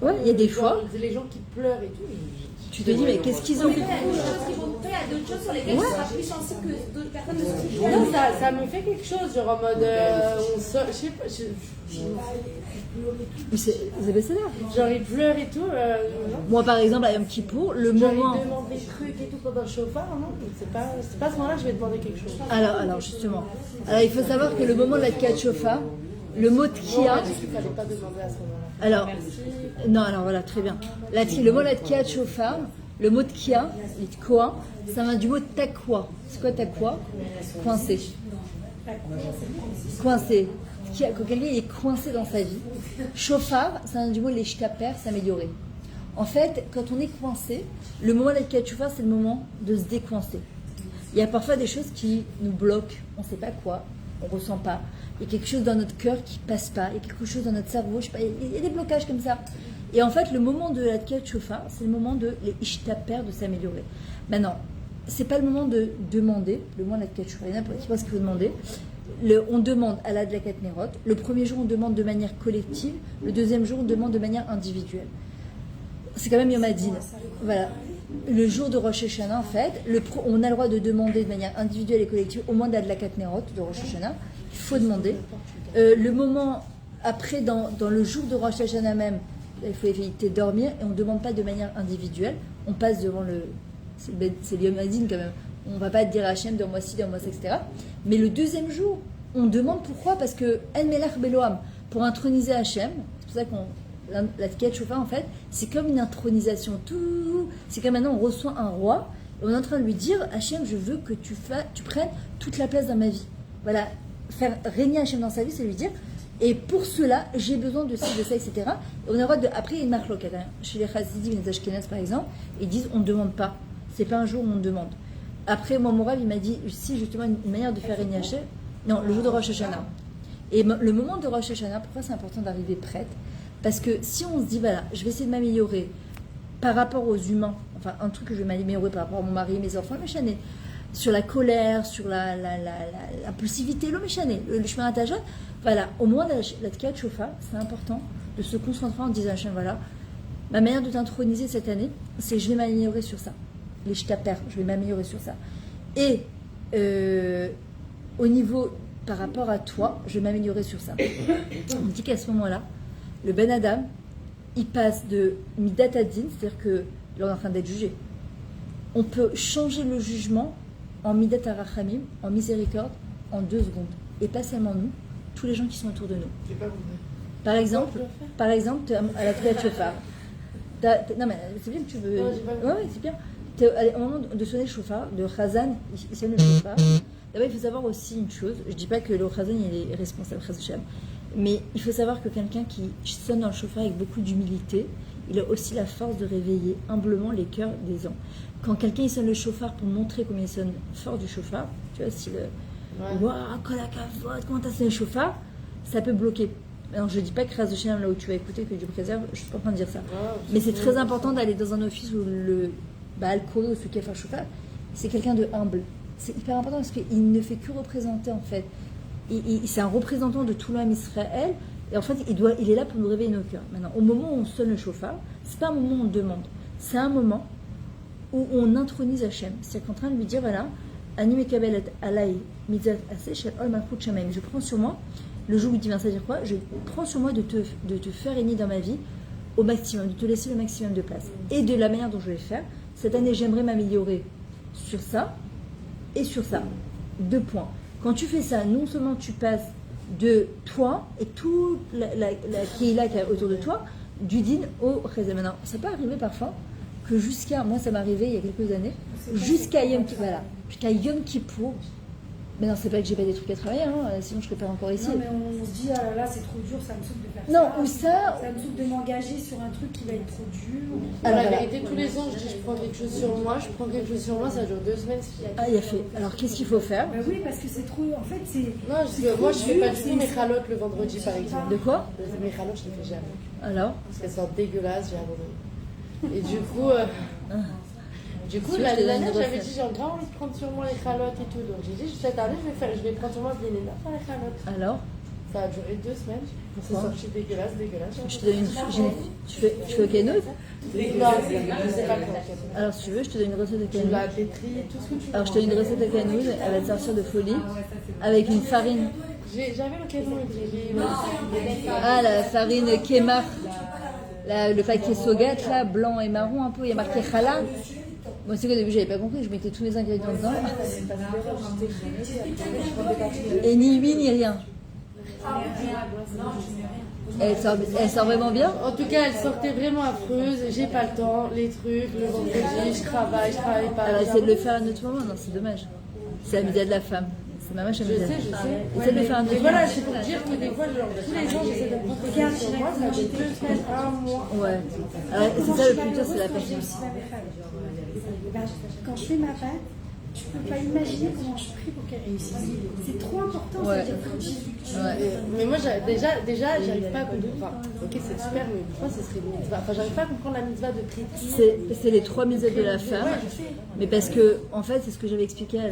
Ouais, il y a des fois. Les gens qui pleurent et tout. Tu te dis, mais qu'est-ce qu'ils ont Il y a des choses qui vont te plaire, il y a d'autres choses sur lesquelles tu seras plus sensible que d'autres personnes de ce type. Non, ça me fait quelque chose, genre en mode. On sort, je sais pas. Mais c'est baissé là. Genre, il pleure et tout. Moi, par exemple, à Yom Kippour, le Genre, moment. il demande des trucs et tout pendant le chauffard, non? C'est pas à ce moment-là que je vais demander quelque chose. Alors, justement. Alors, il faut savoir que le moment de la Tkiat Shofar, le mot On Tkia. m'a dit qu'il fallait pas demander à ce moment-là. Alors, non, alors voilà, très bien. Le mot la Tkiat Shofar, le mot Tkia, le Tkoa, ça vient du mot Takwa. C'est quoi Takwa? Coincé. Coincé. Quand quelqu'un est coincé dans sa vie. Shofar, ça vient du mot l'eshtaper, s'améliorer. En fait, quand on est coincé, le moment de la Tkiat Shofar, c'est le moment de se décoincer. Il y a parfois des choses qui nous bloquent, on ne sait pas quoi, on ne ressent pas. Il y a quelque chose dans notre cœur qui ne passe pas, il y a quelque chose dans notre cerveau, je sais pas, il y a des blocages comme ça. Et en fait, le moment de la Tkiat Shofar, c'est le moment de l'ishtaper, de s'améliorer. Maintenant, ce n'est pas le moment de demander, le moment de la Tkiat Shofar, il y en a qui pensent qu'il faut demander. On demande à la Adlakat Nerot. Le premier jour, on demande de manière collective. Le deuxième jour, on demande de manière individuelle. C'est quand même Yom Hadin. Voilà. Le jour de Rosh Hashanah, en fait, on a le droit de demander de manière individuelle et collective au moins d'Adlakat Nerot de Rosh Hashanah. Il faut demander. Le moment après, dans le jour de Rosh Hashanah même, il faut éviter de dormir et on ne demande pas de manière individuelle. On passe devant le... C'est le Yom Hadin quand même. On ne va pas dire à Hachem, donne-moi ci, donne-moi ça, etc. Mais le deuxième jour, on demande pourquoi? Parce que El Melach Beloam, pour introniser Hachem, c'est pour ça qu'on... La Tkiat Shofar, en fait, c'est comme une intronisation. C'est comme maintenant, on reçoit un roi, et on est en train de lui dire, Hachem, je veux que tu prennes toute la place dans ma vie. Voilà, faire régner Hachem dans sa vie, c'est lui dire, et pour cela, j'ai besoin de ci, de ça, etc. Et on a le droit de... Après, il y a une marloquette. Chez les Chassidim, les Ashkenaz, par exemple, ils disent, on ne demande pas. C'est pas un jour où on demande. Après, moi, mon rêve, il m'a dit, si justement, une manière de faire régner Hachem, non, le jour de Rosh Hashanah. Et le moment de Rosh Hashanah, pourquoi c'est important d'arriver prête? Parce que si on se dit, voilà, je vais essayer de m'améliorer par rapport aux humains, enfin, un truc que je vais m'améliorer par rapport à mon mari, mes enfants, le méchané, sur la colère, sur l'impulsivité, le méchané, le chemin à Tajot, voilà, au moment de la Tkiat Shofar, c'est important de se concentrer en disant, voilà, ma manière de t'introniser cette année, c'est je vais m'améliorer sur ça. Les shtaper, je vais m'améliorer sur ça. Et au niveau, par rapport à toi, je vais m'améliorer sur ça. On dit qu'à ce moment-là, le Ben Adam, il passe de Midat Adin, c'est-à-dire que là on est en train d'être jugé. On peut changer le jugement en Midat Arachamim, en miséricorde, en 2 secondes. Et pas seulement nous, tous les gens qui sont autour de nous. J'ai pas compris. Par exemple, à la Tkiat Shofar. Non mais c'est bien que tu veux. Non, j'ai pas compris. Ouais, c'est bien. Au moment de sonner le chauffard, de Chazan, il sonne le chauffard. D'abord, il faut savoir aussi une chose. Je ne dis pas que le Chazan il est responsable, mais il faut savoir que quelqu'un qui sonne dans le chauffard avec beaucoup d'humilité, il a aussi la force de réveiller humblement les cœurs des gens. Quand quelqu'un il sonne le chauffard pour montrer combien il sonne fort du chauffard, tu vois, si le waouh, kolakavod, comment t'as sonné le chauffard, ça peut bloquer. Alors, je ne dis pas que Raz Hashem, là où tu vas écouter, que Dieu préserve, je ne suis pas en train de dire ça. Mais c'est très important d'aller dans un office où le Al-Khori ou celui qui a fait le chauffard, c'est quelqu'un de humble. C'est hyper important parce qu'il ne fait que représenter, en fait. C'est un représentant de tout l'homme Israël. Et en fait, il est là pour nous réveiller nos cœurs. Maintenant, au moment où on sonne le chauffard, c'est pas un moment où on demande. C'est un moment où on intronise Hachem. C'est en train de lui dire, voilà, Ani mekabel alay mitzat aseh shel ol malchut shamayim. Je prends sur moi, le jour où il vient, ça veut dire quoi? Je prends sur moi de te faire régner dans ma vie au maximum, de te laisser le maximum de place. Et de la manière dont je vais le faire, cette année, j'aimerais m'améliorer sur ça et sur ça. 2 points. Quand tu fais ça, non seulement tu passes de toi et toute la qui est là autour de toi, du din au chesed. Maintenant, ça peut arriver parfois que moi ça m'est arrivé il y a quelques années, jusqu'à Yom Kippour, mais non, c'est pas que j'ai pas des trucs à travailler, sinon je serais pas encore ici. Non, mais on se dit, ah là là, c'est trop dur, ça me saoule de faire ça. Non, ou ça... Ça me saoule de m'engager sur un truc qui va être trop dur. Alors, la vérité, tous les ans, je dis, je prends quelque chose sur moi, ça dure 2 semaines. Ah, il a fait. Alors, qu'est-ce qu'il faut faire? Bah oui, parce que c'est trop... En fait, c'est... Non, parce que moi, je fais pas du tout mes chalotes le vendredi, par exemple. De quoi? Mes chalotes, je les fais jamais. Alors? Parce qu'elles sont dégueulasses, j'ai abandonné. Et du coup... l'année dernière, j'avais dit, j'ai vraiment envie de prendre sur moi les chalotes et tout. Donc j'ai dit, cette année, je vais prendre sur moi les chalotes. Alors? Ça a duré 2 semaines. C'est sorti dégueulasse. Je te donne tu fais au canot? Non, je sais pas comment. Alors si tu veux, je te donne une recette de Tu canot. l'as pétri, tout ce que tu veux. Alors je te donne une recette de canot, elle va te sortir de folie, avec une farine. J'avais l'occasion de griller. Ah, la farine Kemar, le paquet Sogat, là, blanc et marron un peu, il y a marqué Khala. Moi, c'est qu'au début, j'avais pas compris, je mettais tous les ingrédients dedans. Et ni huile, ni rien. Elle sort vraiment bien. En tout cas, elle sortait vraiment affreuse. J'ai pas le temps, les trucs, le vendredi, je travaille pas. Alors, essaie de le faire à un autre moment, non, c'est dommage. C'est la misère de la femme. C'est ma mâche à Je misère. sais. Essaie de le faire à un autre Mais moment. voilà, c'est pour dire que des fois, tous les ans, j'essaie de me concentrer sur moi. Ça fait 2 semaines, 1 mois. Ouais. Alors, c'est ça le plus dur, c'est la patience. Quand je fais ma pâte, tu peux pas imaginer comment je prie pour qu'elle réussisse. C'est trop important, Ouais. c'est-à-dire Mais moi, déjà, j'arrive pas à comprendre. Enfin, ok, c'est super, mais pourquoi ce serait une mitzvah? Enfin, j'arrive pas à comprendre la mitzvah de prier. C'est les 3 mitzvot de la femme. Ouais, je sais. Mais parce que, en fait, c'est ce que j'avais expliqué à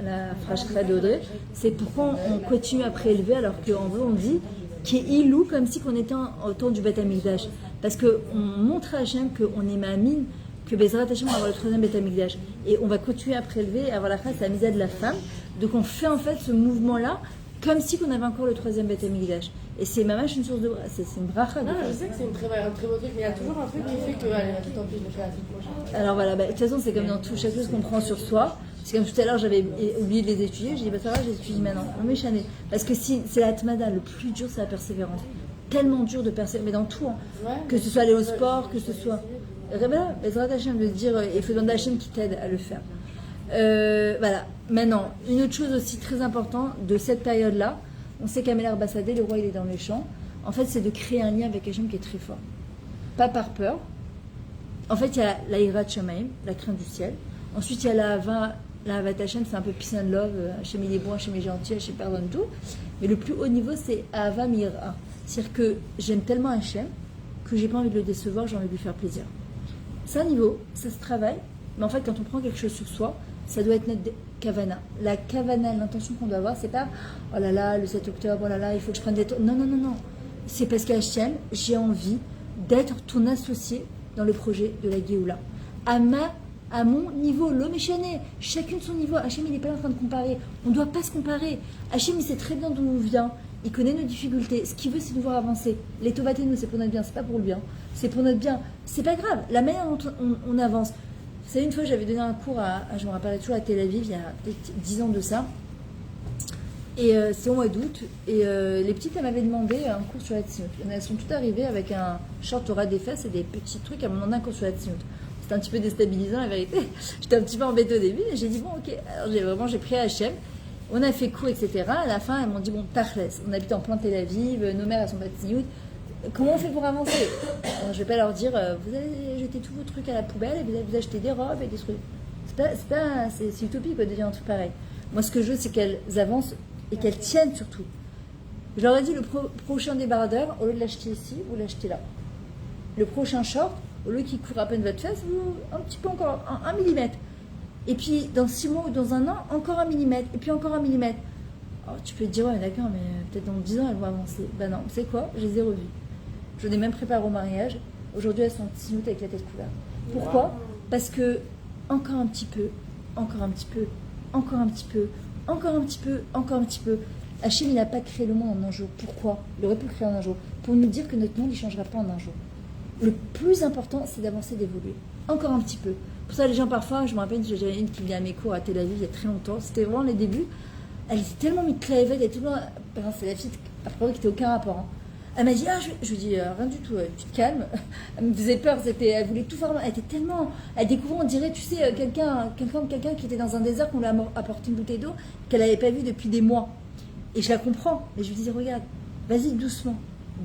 la frashkra d'Audrey, c'est pourquoi on continue à prélever alors qu'en vrai on dit qu'il est ilou comme si qu'on était au temps du Beth Amikdash. Parce qu'on montre à Hachem qu'on est ma'amine, que Bezrat Hachem va avoir le 3e Beth Amikdash. Et on va continuer à prélever, à avoir la grâce, la misère de la femme. Donc on fait en fait ce mouvement-là comme si qu'on avait encore le 3e Beth Amikdash. Et c'est mamash une source de... C'est une bracha. Non, je sais que c'est un très beau truc, mais il y a toujours un truc qui fait que, allez, tant pis, je le fais la semaine prochaine. Alors voilà, de toute façon c'est comme dans tout, chaque chose qu'on prend sur soi. C'est comme tout à l'heure j'avais oublié de les étudier, j'ai dit bah ça va, je les étudie maintenant. Non mais chané. Parce que si c'est la tmada, le plus dur c'est la persévérance. Tellement dur de persévérer, mais dans tout, hein. Ouais, Que ce soit aller au sport, que ce soit... Voilà, Bezrat Hachem de dire, il faut demander à Hachem qui t'aide à le faire. Voilà, maintenant, une autre chose aussi très importante de cette période-là, on sait qu'Améler Bassadé, le roi il est dans les champs, en fait c'est de créer un lien avec Hachem qui est très fort. Pas par peur. En fait il y a la Hirat Shamaim, la crainte du ciel. Ensuite il y a la Havat Hachem, c'est un peu peace and love, Hachem il est bon, Hachem il est gentil, Hachem pardonne tout. Mais le plus haut niveau c'est Ahava Mira. C'est-à-dire que j'aime tellement Hachem que j'ai pas envie de le décevoir, j'ai envie de lui faire plaisir. C'est un niveau, ça se travaille, mais en fait quand on prend quelque chose sur soi, ça doit être notre kavana. La kavana, l'intention qu'on doit avoir, c'est pas oh là là, le 7 octobre, oh là là, il faut que je prenne des temps. Non. C'est parce qu'à Hachem, j'ai envie d'être ton associé dans le projet de la Géoula. À mon niveau, l'homme est chané, chacune son niveau. Hachem, il n'est pas en train de comparer. On ne doit pas se comparer. Hachem, il sait très bien d'où on vient. Il connaît nos difficultés. Ce qu'il veut, c'est nous voir avancer. Les tobatés, nous, c'est pour notre bien. C'est pas pour le bien. C'est pour notre bien. C'est pas grave. La manière dont on avance. Vous savez, une fois, j'avais donné un cours je me rappelle toujours, à Tel Aviv, il y a peut-être 10 ans de ça. Et c'est au mois d'août. Et les petites, elles m'avaient demandé un cours sur la tzniut. Elles sont toutes arrivées avec un short aura des fesses et des petits trucs. Elles m'ont demandé un cours sur la tzniut. C'était un petit peu déstabilisant, la vérité. J'étais un petit peu embêtée au début. Et j'ai dit, bon, ok. Alors, j'ai pris Hachem. On a fait cours, etc. À la fin, elles m'ont dit, bon, Tachles, on habite en plein Tel Aviv, nos mères, elles sont pas tzniut. Comment on fait pour avancer? Alors, je vais pas leur dire, vous allez jeter tous vos trucs à la poubelle et vous allez vous acheter des robes et des trucs. C'est utopique de dire un truc pareil. Moi, ce que je veux, c'est qu'elles avancent et qu'elles tiennent surtout. Je leur ai dit, le prochain débardeur, au lieu de l'acheter ici, vous l'achetez là. Le prochain short, au lieu qu'il court à peine votre fesse, vous, un petit peu encore, 1 millimètre. Et puis, dans 6 mois ou dans 1 an, encore 1 millimètre. Et puis encore 1 millimètre. Alors, tu peux te dire, ouais, d'accord, mais peut-être dans 10 ans, elles vont avancer. Ben non, c'est quoi? Je les ai revues. Je l'ai même préparé au mariage. Aujourd'hui, elles sont en tzniut avec la tête couverte. Pourquoi? Parce que, encore un petit peu, encore un petit peu, encore un petit peu, encore un petit peu, encore un petit peu. Hachem, il n'a pas créé le monde en un jour. Pourquoi? Il aurait pu le créer en un jour. Pour nous dire que notre monde, il ne changera pas en un jour. Le plus important, c'est d'avancer, d'évoluer. Encore un petit peu. Pour ça, les gens, parfois, je me rappelle, j'avais une qui venait à mes cours à Tel Aviv il y a très longtemps. C'était vraiment les débuts. Elle était tellement mitlaévée, elle était toujours... C'est la fille, a priori, qui n'était aucun rapport. Hein. Elle m'a dit, je lui dis, rien du tout, tu te calmes. Elle me faisait peur, elle voulait tout faire. Elle était tellement... Elle découvrait, on dirait, tu sais, quelqu'un qui était dans un désert, qu'on lui a apporté une bouteille d'eau, qu'elle n'avait pas vue depuis des mois. Et je la comprends. Mais je lui disais, regarde, vas-y doucement.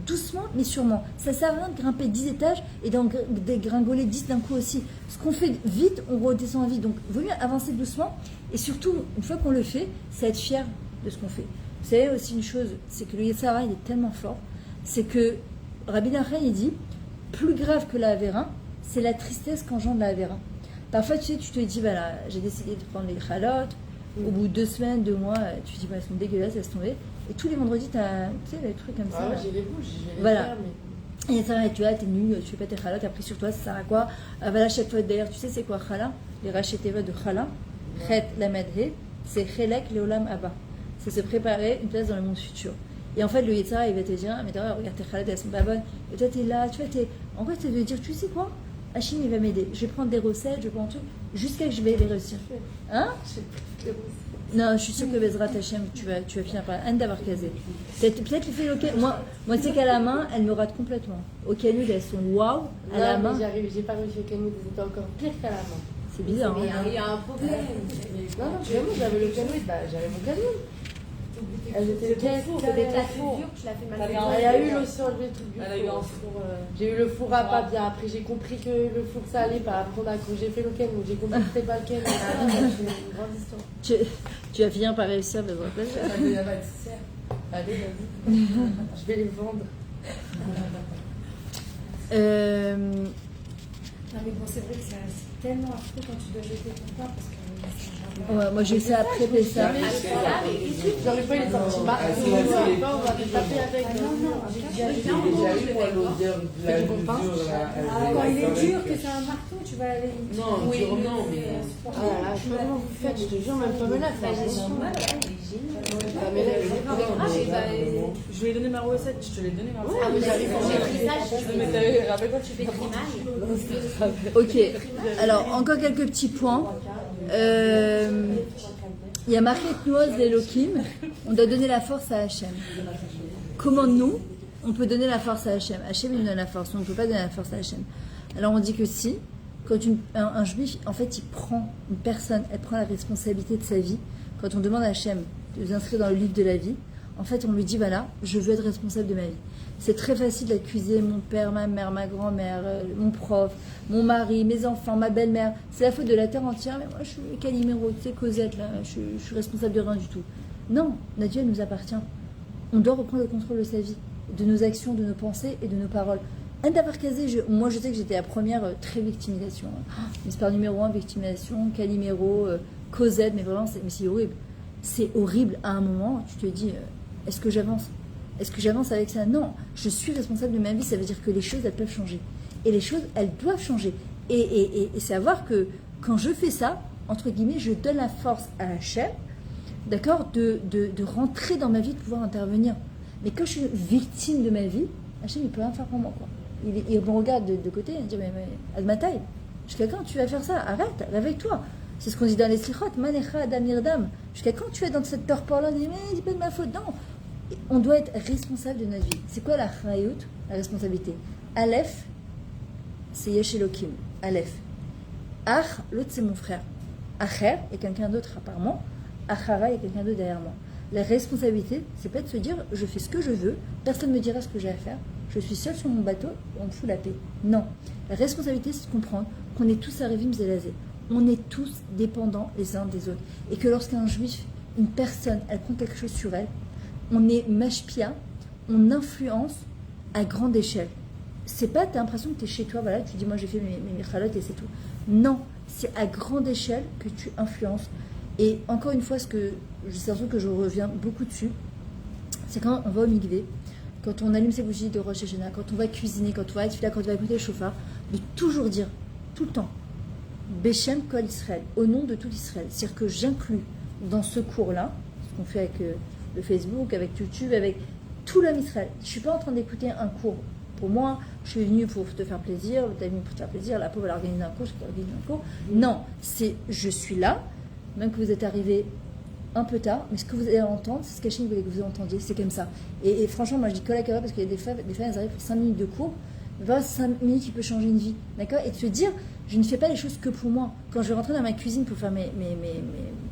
Doucement, mais sûrement. Ça sert à rien de grimper 10 étages et d'en dégringoler 10 d'un coup aussi. Ce qu'on fait vite, on redescend vite. Donc, il vaut mieux avancer doucement. Et surtout, une fois qu'on le fait, c'est être fier de ce qu'on fait. Vous savez aussi une chose, c'est que le Yetzirah, il est tellement fort. C'est que Rabbi Nachman, il dit, plus grave que la Avera, c'est la tristesse qu'engendre la Avera. Parfois, tu sais, tu te dis, voilà, j'ai décidé de prendre les chalotes, Au bout de 2 semaines, 2 mois, tu te dis, bah, elles sont dégueulasses, elles sont tombées. Et tous les vendredis, t'as, tu sais, des trucs comme ça. Ah, là. j'ai les bouches, je vais les Voilà. faire, mais... Et ça, tu vois, t'es nul, tu fais pas tes khalas, t'as pris sur toi, ça sert à quoi? Voilà, chaque fois, d'ailleurs, tu sais, c'est quoi khala? Les racheteva de khala, chet la medhe, c'est chelek leolam abba. C'est se préparer une place dans le monde futur. Et en fait, le Yitzhara, il va te dire, ah, mais regarde tes khalas, elles sont pas bonnes. Et toi, t'es là, tu vois, en fait, c'est de dire, tu sais quoi? Hachim, il va m'aider. Je vais prendre des recettes, je vais prendre un truc, jusqu'à ce que je vais les réussir. Hein? Non, je suis sûre que Bezrat Hachem, tu vas finir par un d'avoir casé. Peut-être les filles, ok. Moi, tu sais qu'à la main, elles me ratent complètement. Au canut, elles sont waouh. À la main, J'ai pas réussi au canot, c'était encore pire qu'à la main. c'est bizarre. Mais Hein? il y a un problème. Non, vraiment, j'avais le canot, bah, j'avais mon canot. Elles étaient C'est des plats plus durs, tu l'as fait mal. Il y a eu aussi enlevé le truc du Elle a eu un four. four. J'ai eu le four à pas bien. Après, j'ai compris que le four ça allait pas. Après, quand j'ai fait le ken, j'ai compris que c'était pas le ken. C'est une grande histoire. Tu vas finir par réussir, Bezrat Hachem. Allez, vas-y. Je vais les vendre. Non, mais bon, c'est vrai que c'est tellement affreux quand tu dois jeter ton pain parce que Ouais, moi, j'ai essayé à préparer ça. J'aurais pas eu les sorties marques. On va les taper avec. non, J'ai déjà eu moi l'odeur de la mesure là. quand il est dur, que c'est un marteau, tu vas aller. Non, dur non, mais. Ah, comment vous faites? Je te jure, même pas me la faire. Mais là, Je lui ai donné ma recette, je te l'ai donné ma recette. ah, mais j'arrive J'ai pris ça, je Mais t'avais rappelé-toi, tu fais très mal. Ok, alors encore quelques petits points. Il y a marqué Tnuos d'Elohim, on doit donner la force à Hachem. Comment nous, on peut donner la force à Hachem? Hachem, il nous donne la force, on ne peut pas donner la force à Hachem. Alors on dit que si, quand un juif, en fait, une personne, elle prend la responsabilité de sa vie, quand on demande à Hachem de nous inscrire dans le livre de la vie, en fait, on lui dit, voilà, je veux être responsable de ma vie. C'est très facile d'accuser mon père, ma mère, ma grand-mère, mon prof, mon mari, mes enfants, ma belle-mère. C'est la faute de la terre entière, mais moi, je suis Calimero, tu sais, Cosette, là, je suis responsable de rien du tout. Non, notre vie, elle nous appartient. On doit reprendre le contrôle de sa vie, de nos actions, de nos pensées et de nos paroles. Anne Davarkazé, moi, je sais que j'étais la première très victimisation. L'histoire numéro 1, victimisation, Calimero, Cosette, mais vraiment, c'est horrible. C'est horrible. À un moment, tu te dis, est-ce que j'avance? Est-ce que j'avance avec ça? Non, je suis responsable de ma vie, ça veut dire que les choses, elles peuvent changer. Et les choses, elles doivent changer. Et savoir que quand je fais ça, entre guillemets, je donne la force à Hachem, d'accord, de rentrer dans ma vie, de pouvoir intervenir. Mais quand je suis victime de ma vie, Hachem, il peut rien faire pour moi, quoi. Il me regarde de côté, il me dit, mais à ma taille, jusqu'à quand tu vas faire ça? Arrête, réveille-toi. C'est ce qu'on dit dans les slichot, manecha adam irdam. Jusqu'à quand tu es dans cette torpeur-là, on dit, mais c'est pas de ma faute, non. On doit être responsable de notre vie. C'est quoi la chayut, la responsabilité? Aleph, c'est Yesh Elokim. Aleph. Ach, l'autre c'est mon frère. Acher, il y a quelqu'un d'autre apparemment. Achara, il y a quelqu'un d'autre derrière moi. La responsabilité, c'est pas de se dire je fais ce que je veux, personne ne me dira ce que j'ai à faire, je suis seul sur mon bateau et on me fout la paix. Non. La responsabilité, c'est de comprendre qu'on est tous à Revim Zelazé. On est tous dépendants les uns des autres. Et que lorsqu'un juif, une personne, elle prend quelque chose sur elle, on est mashpia, on influence à grande échelle. C'est pas, tu as l'impression que tu es chez toi, voilà, tu dis moi j'ai fait mes chalotes et c'est tout. Non, c'est à grande échelle que tu influences. Et encore une fois, c'est un truc que je reviens beaucoup dessus, c'est quand on va au mikvé, quand on allume ses bougies de Rosh Hashanah, quand on va cuisiner, quand on va être là, quand on va écouter le chauffard, de toujours dire, tout le temps, Beshem Kol Israël, au nom de tout Israël. C'est-à-dire que j'inclus dans ce cours-là, ce qu'on fait avec le Facebook, avec YouTube, avec tout l'homme Israël. Je ne suis pas en train d'écouter un cours. Pour moi, je suis venue pour te faire plaisir, tu es venue pour te faire plaisir, la pauvre elle organise un cours, je organise un cours. Non, c'est je suis là, même que vous êtes arrivé un peu tard, mais ce que vous allez entendre, c'est ce qu'Hachem voulait que vous entendiez, c'est comme ça. Et franchement, moi je dis kolakava parce qu'il y a des femmes, elles arrivent pour 5 minutes de cours, 5 minutes qui peut changer une vie, d'accord? Et de se dire, je ne fais pas les choses que pour moi. Quand je vais rentrer dans ma cuisine pour faire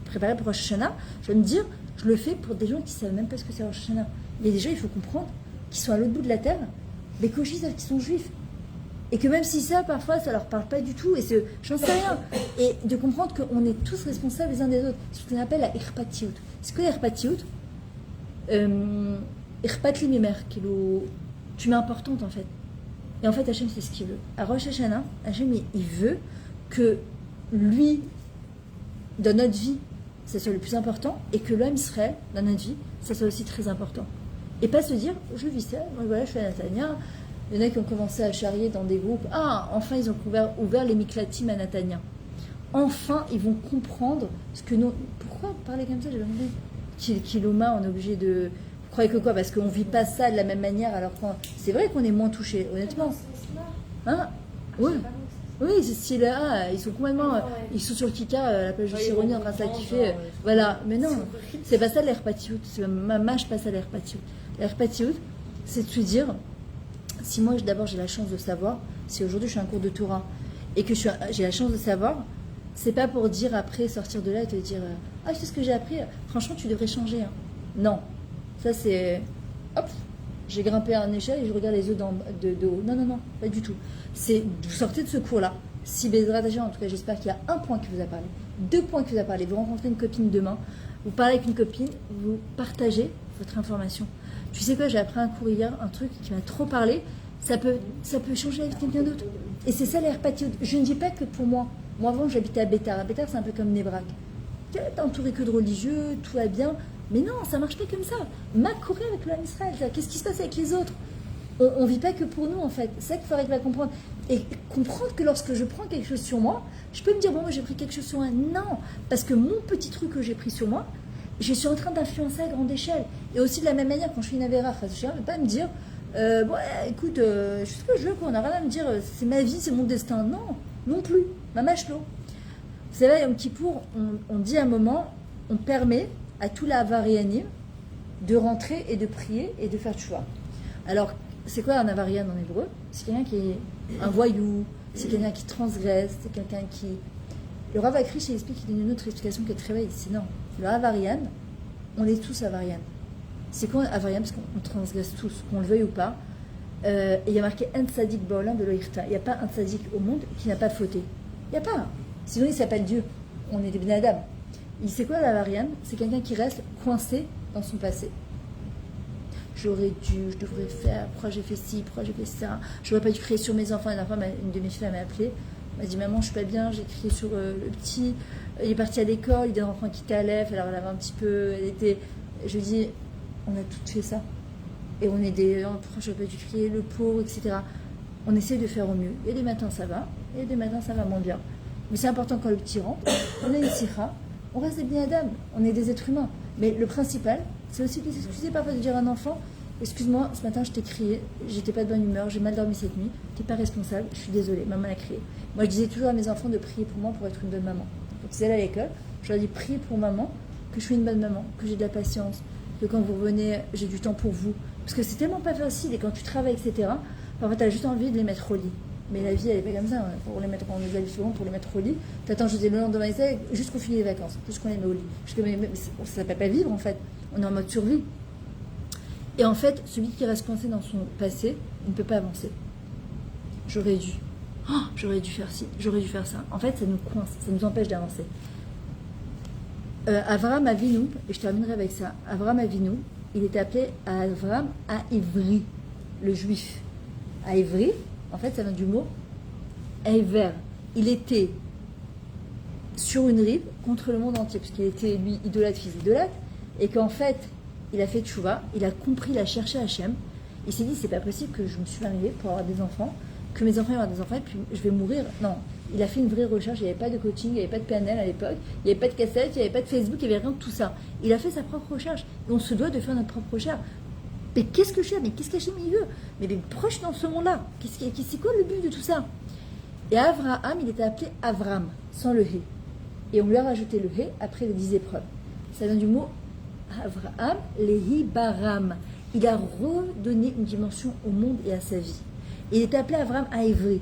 préparer pour Rosh Hashanah, je vais me dire, je le fais pour des gens qui ne savent même pas ce que c'est Rosh Hashanah. Il y a des gens, il faut comprendre, qui sont à l'autre bout de la terre, des cochis qui sont juifs. Et que même si ça, parfois, ça leur parle pas du tout, et j'en sais rien. Et de comprendre qu'on est tous responsables les uns des autres. C'est ce qu'on appelle la irpatiout. C'est quoi l'irpatiout? Irpat li mimer, tu m'es importante en fait. Et en fait, Hachem, c'est ce qu'il veut. À Rosh Hashanah, Hachem, il veut que lui, dans notre vie, ça soit le plus important, et que l'homme Israël, dans notre vie, ça soit aussi très important. Et pas se dire, je vis ça, moi voilà, je fais Natania. Il y en a qui ont commencé à charrier dans des groupes. Ah, enfin, ils ont ouvert les Miklatim à Natania. Enfin, ils vont comprendre ce que nous... Pourquoi parler comme ça, j'ai demandé. Kiloma, on est obligé de... Vous croyez que quoi? Parce qu'on ne vit pas ça de la même manière, alors que c'est vrai qu'on est moins touché, honnêtement. Hein? Oui. Oui, c'est style-là, ils sont complètement... Ils sont sur le Kika, à la plage de Chironi, en train de se la kiffer. Voilà, mais non, c'est pas ça l'herpatiout. C'est pas ça l'herpatiout. L'herpatiout, c'est de se dire, si moi d'abord j'ai la chance de savoir, si aujourd'hui je suis un cours de Torah, et que j'ai la chance de savoir, c'est pas pour dire après, sortir de là et te dire, ah, c'est ce que j'ai appris, franchement tu devrais changer. Hein. Non, ça c'est... Hop, j'ai grimpé à un échelle et je regarde les œufs de haut. Non, non, non, pas du tout. C'est, vous sortez de ce cours-là. Si Bézrat Hachem, en tout cas, j'espère qu'il y a un point qui vous a parlé, 2 points qui vous a parlé. Vous rencontrez une copine demain, vous parlez avec une copine, vous partagez votre information. Tu sais quoi, j'ai appris un cours hier, un truc qui m'a trop parlé. Ça peut changer la vie de quelqu'un d'autre. Et c'est ça l'herpatiout. Je ne dis pas que pour moi. Moi, avant, j'habitais à Bétar. À Bétar, c'est un peu comme Nebrak. T'es entouré que de religieux, tout va bien. Mais non, ça marche pas comme ça. Ma courir avec le Israël, qu'est-ce qui se passe avec les autres? On vit pas que pour nous, en fait. C'est ça qu'il faut arriver à comprendre. Et comprendre que lorsque je prends quelque chose sur moi, je peux me dire, bon, moi, j'ai pris quelque chose sur moi. Non, parce que mon petit truc que j'ai pris sur moi, je suis en train d'influencer à grande échelle. Et aussi de la même manière, quand je fais une avéra, je ne vais pas me dire, bon, écoute, je sais ce que je veux, on n'a rien à me dire, c'est ma vie, c'est mon destin. Non, non plus. Mamashlo. Vous savez, Yom Kippour, on dit à un moment, on permet à tout la Avarianim de rentrer et de prier et de faire tchouva. Alors, c'est quoi un Avarian en hébreu? C'est quelqu'un qui est un voyou, c'est quelqu'un qui transgresse, c'est quelqu'un qui... Le Rav Akrish, il explique, il donne une autre explication qui est très belle. Il dit, c'est non, le Avarian, on est tous Avarian. C'est quoi Avarian? Parce qu'on transgresse tous, qu'on le veuille ou pas. Et il y a marqué un tzadik baolam de l'oirta. Il n'y a pas un tzadik au monde qui n'a pas fauté. Il n'y a pas. Sinon, il s'appelle Dieu. On est des Ben Adam. Il sait quoi l'Avarian? C'est quelqu'un qui reste coincé dans son passé. J'aurais dû, je devrais faire, pourquoi j'ai fait ci, pourquoi j'ai fait ça, j'aurais pas dû crier sur mes enfants. Et une de mes filles m'a appelée, elle m'a dit, maman, je suis pas bien, j'ai crié sur le petit, il est parti à l'école, il y a un enfant qui t'allève, alors elle avait un petit peu, je lui dis, on a toutes fait ça. Et on est pourquoi j'aurais pas dû crier, le pauvre, etc. On essaie de faire au mieux. Et des matins ça va, et des matins ça va moins bien. Mais c'est important quand le petit rentre, on a une sikha, on reste des bien Adam, on est des êtres humains. Mais le principal, c'est aussi de s'excuser parfois de dire à un enfant, excuse-moi, ce matin je t'ai crié, j'étais pas de bonne humeur, j'ai mal dormi cette nuit, t'es pas responsable, je suis désolée, maman a crié. Moi je disais toujours à mes enfants de prier pour moi pour être une bonne maman. Donc ils allaient à l'école, je leur dis priez pour maman, que je suis une bonne maman, que j'ai de la patience, que quand vous revenez, j'ai du temps pour vous. Parce que c'est tellement pas facile et quand tu travailles, etc., parfois t'as juste envie de les mettre au lit. Mais la vie elle est pas comme ça, pour les mettre, quand on les habille souvent, pour les mettre au lit, t'attends juste le lendemain jusqu'au finit les vacances, jusqu'on les met au lit. Ça s'appelle pas vivre en fait, on est en mode survie. Et en fait, celui qui reste coincé dans son passé, il ne peut pas avancer. J'aurais dû faire ci, j'aurais dû faire ça. En fait, ça nous coince, ça nous empêche d'avancer. Avraham Avinu, et je terminerai avec ça, Avraham Avinu, il était appelé Avraham Aivri, le juif. Aivri, en fait, ça vient du mot Aiver. Il était sur une rive contre le monde entier, puisqu'il était, lui, idolâtre, fils d'idolâtre, et qu'en fait, il a fait tchouva, il a compris, il a cherché Hachem. Il s'est dit, c'est pas possible que je me suis mariée pour avoir des enfants, que mes enfants aient des enfants, et puis je vais mourir. Non, il a fait une vraie recherche, il n'y avait pas de coaching, il n'y avait pas de PNL à l'époque, il n'y avait pas de cassette, il n'y avait pas de Facebook, il n'y avait rien de tout ça. Il a fait sa propre recherche, et on se doit de faire notre propre recherche. Mais qu'est-ce que je fais? Mais qu'est-ce qu'Hachem il veut? Mais proche dans ce monde-là, c'est quoi le but de tout ça? Et Avraham, il était appelé Avram, sans le Hé. Et on lui a rajouté le Hé après les 10 épreuves. Ça vient du mot Avraham, Lehi Baram. Il a redonné une dimension au monde et à sa vie. Il est appelé Avraham à Ivry.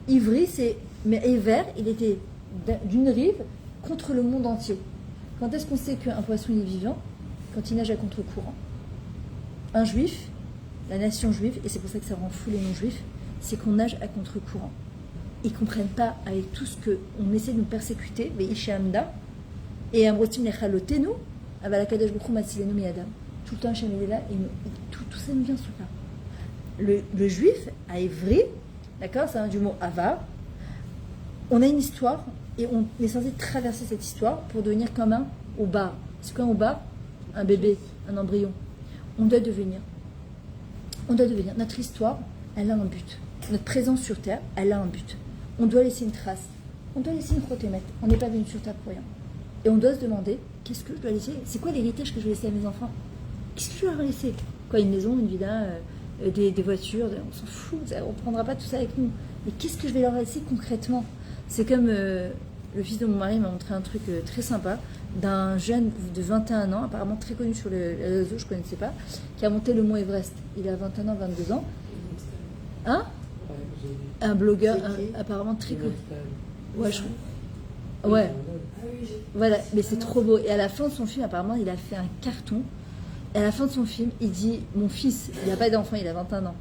Ivry, c'est... Mais Ever, il était d'une rive contre le monde entier. Quand est-ce qu'on sait qu'un poisson est vivant? Quand il nage à contre-courant. Un juif, la nation juive, et c'est pour ça que ça rend fou les non-juifs, c'est qu'on nage à contre-courant. Ils ne comprennent pas avec tout ce qu'on essaie de nous persécuter, mais Ishamda, et Amrotim Lechalotenu, Avalakadosh Bukhu Matsilenu Miyadam. Tout le temps, Hachem est là, et tout ça nous vient sous là. Le juif, à Ivry, d'accord, c'est du mot Ava. On a une histoire Et on est censé traverser cette histoire pour devenir comme un Obar. C'est quoi un Obar? Un bébé, un embryon. On doit devenir. Notre histoire, elle a un but. Notre présence sur Terre, elle a un but. On doit laisser une trace. On doit laisser une protémètre. On n'est pas venu sur Terre pour rien. Et on doit se demander, qu'est-ce que je dois laisser? C'est quoi l'héritage que je vais laisser à mes enfants? Qu'est-ce que je dois leur laisser? Quoi, une maison, une villa, des voitures, on s'en fout, on ne prendra pas tout ça avec nous. Mais qu'est-ce que je vais leur laisser concrètement? C'est comme le fils de mon mari m'a montré un truc très sympa d'un jeune de 21 ans, apparemment très connu sur les réseaux, je ne connaissais pas, qui a monté le mont Everest. Il a 21 ans, 22 ans. Hein? Un blogueur apparemment très connu. Ouais. Voilà, mais c'est trop beau. Et à la fin de son film, apparemment, il a fait un carton. Et à la fin de son film, il dit, mon fils, il n'a pas d'enfant, il a 21 ans.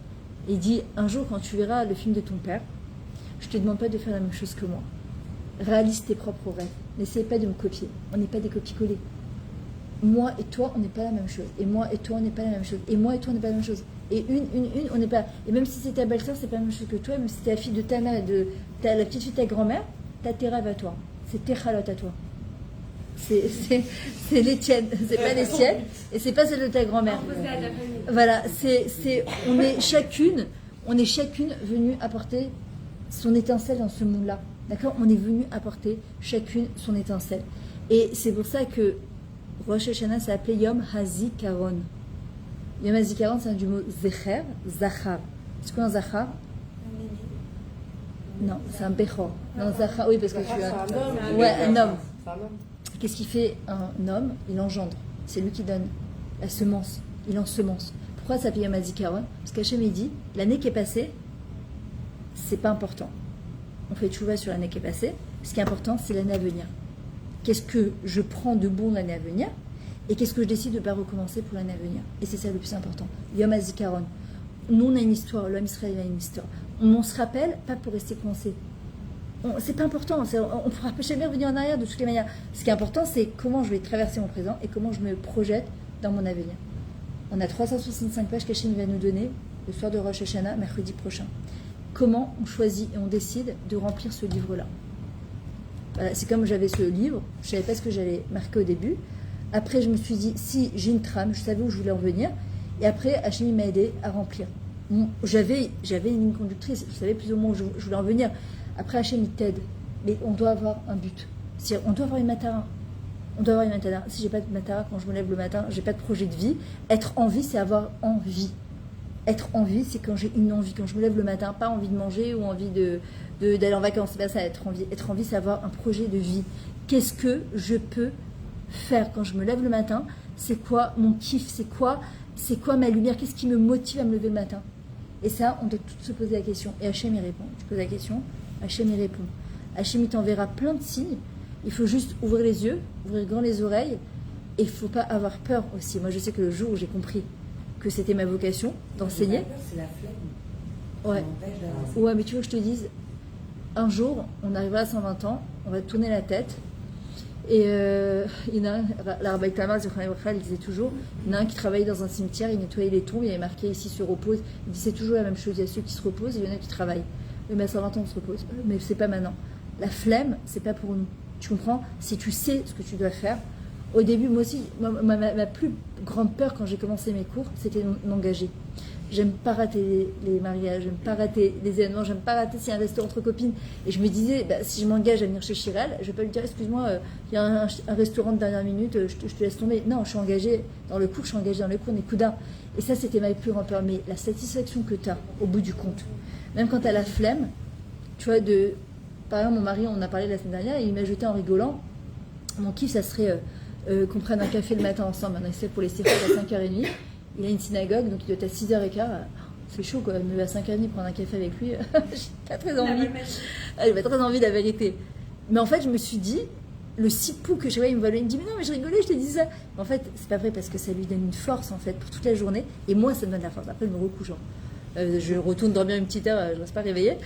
Il dit, un jour, quand tu verras le film de ton père, je te demande pas de faire la même chose que moi. Réalise tes propres rêves. N'essaye pas de me copier. On n'est pas des copies-collés. Moi et toi, on n'est pas la même chose. Et moi et toi, on n'est pas la même chose. Et moi et toi, on n'est pas la même chose. Et on n'est pas. Et même si c'est ta belle-sœur, c'est pas la même chose que toi. Même si c'est la fille de ta mère et de la petite fille de ta grand-mère, t'as tes rêves à toi. C'est tes chalotes à toi. C'est les tiennes. C'est pas les tiennes. Et c'est pas celle de ta grand-mère. Voilà. On est chacune venue apporter son étincelle dans ce monde-là. D'accord? On est venu apporter chacune son étincelle. Et c'est pour ça que Rosh Hashanah s'est appelé Yom HaZikaron. Yom HaZikaron, c'est du mot Zecher, Zachar. C'est quoi un Zachar? Non, c'est un Bechor. Non, Zachar, oui, parce que tu as. Un homme. Qu'est-ce qu'il fait un homme? Il engendre. C'est lui qui donne la semence. Il ensemence. Pourquoi ça s'appelle Yom HaZikaron? Parce qu'Hachem dit, l'année qui est passée, c'est pas important. On fait tchouva sur l'année qui est passée. Ce qui est important, c'est l'année à venir. Qu'est-ce que je prends de bon l'année à venir et qu'est-ce que je décide de ne pas recommencer pour l'année à venir. Et c'est ça le plus important. Yom HaZikaron. Nous, on a une histoire. L'homme Israël a une histoire. On se rappelle, pas pour rester coincé. C'est pas important. On ne pourra jamais revenir en arrière de toutes les manières. Ce qui est important, c'est comment je vais traverser mon présent et comment je me projette dans mon avenir. On a 365 pages qu'Hachem va nous donner le soir de Rosh Hashanah, mercredi prochain. Comment on choisit et on décide de remplir ce livre-là. Voilà, c'est comme j'avais ce livre, je ne savais pas ce que j'allais marquer au début. Après, je me suis dit, si j'ai une trame, je savais où je voulais en venir. Et après, Hachem m'a aidé à remplir. J'avais une ligne conductrice, je savais plus ou moins où je voulais en venir. Après, Hachem, il t'aide. Mais on doit avoir un but. C'est-à-dire, on doit avoir une matara. Si j'ai pas de matara, quand je me lève le matin, j'ai pas de projet de vie. Être en vie, c'est avoir envie. Être en vie, c'est quand j'ai une envie. Quand je me lève le matin, pas envie de manger ou envie d'aller en vacances. C'est pas ça, être en vie. Être en vie, c'est avoir un projet de vie. Qu'est-ce que je peux faire quand je me lève le matin? C'est quoi mon kiff? C'est quoi ma lumière? Qu'est-ce qui me motive à me lever le matin? Et ça, on doit tous se poser la question. Et Hachem y répond. Tu poses la question, Hachem y répond. Hachem, il t'enverra plein de signes. Il faut juste ouvrir les yeux, ouvrir grand les oreilles. Et il ne faut pas avoir peur aussi. Moi, je sais que le jour où j'ai compris que c'était ma vocation d'enseigner. C'est la flemme. Ouais, mais tu veux que je te dise, un jour, on arrivera à 120 ans, on va tourner la tête. Et il y en a un, l'Arba Tamar, il disait toujours, il y en a un qui travaillait dans un cimetière, il nettoyait les tombes, il avait marqué ici se repose. Il dit c'est toujours la même chose, il y a ceux qui se reposent et il y en a qui travaillent. Mais à 120 ans on se repose, mais c'est pas maintenant. La flemme, c'est pas pour nous. Tu comprends? Si tu sais ce que tu dois faire. Au début, moi aussi, ma plus grande peur quand j'ai commencé mes cours, c'était m'engager. J'aime pas rater les mariages, j'aime pas rater les événements, j'aime pas rater s'il y a un resto entre copines. Et je me disais, si je m'engage à venir chez Chiral, je vais pas lui dire, excuse-moi, il y a un restaurant de dernière minute, je te laisse tomber. Non, je suis engagée dans le cours, Nekuda. Et ça, c'était ma plus grande peur. Mais la satisfaction que tu as au bout du compte, même quand tu as la flemme, tu vois, par exemple, mon mari, on a parlé la semaine dernière, et il m'a jeté en rigolant, mon kiff, ça serait qu'on prenne un café le matin ensemble. Maintenant, il se fait pour les séries à 5h30. Il a une synagogue, donc il doit être à 6h15. C'est chaud, quoi. Me lever à 5h30 prendre un café avec lui. J'ai pas très envie. J'ai pas très envie, la vérité. Mais en fait, je me suis dit, le sipou que je vois, il me voit, il me dit, mais non, mais je rigolais, je te dis ça. Mais en fait, c'est pas vrai parce que ça lui donne une force, en fait, pour toute la journée. Et moi, ça me donne la force. Après, je me recouche. Je retourne dormir une petite heure, je ne reste pas réveillée.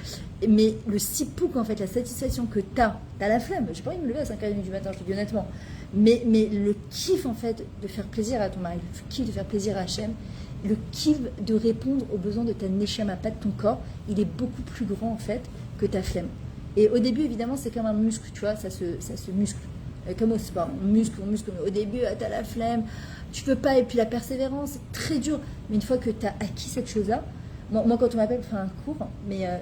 Mais le sipouk, en fait, la satisfaction que tu as la flemme. J'ai pas envie de me lever à 5h30 du matin, je te dis honnêtement. Mais le kiff, en fait, de faire plaisir à ton mari, le kiff de faire plaisir à Hachem, le kiff de répondre aux besoins de ta neshama, pas de ton corps, il est beaucoup plus grand, en fait, que ta flemme. Et au début, évidemment, c'est comme un muscle, tu vois, ça se muscle. Comme au sport, on muscle. Mais au début, t'as la flemme, tu peux pas, et puis la persévérance, c'est très dur. Mais une fois que t'as acquis cette chose-là, moi quand on m'appelle pour faire un cours, mais là,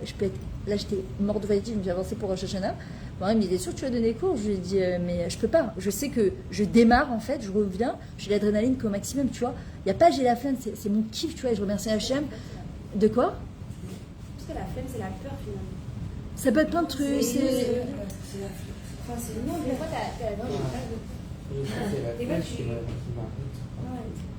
j'étais morte de fatigue, je me suis avancée pour Rosh Hashanah. Bon, il me disait, sûr, tu vas donner cours? Je lui ai dit, mais je peux pas. Je sais que je démarre, en fait, je reviens, j'ai l'adrénaline qu'au maximum, tu vois. Il n'y a pas, j'ai la flemme, c'est mon kiff, tu vois, et je remercie HM. De quoi? Parce que la flemme, c'est la peur finalement. Ça peut être plein de trucs, Enfin, c'est non, Des fois, t'as la des fois,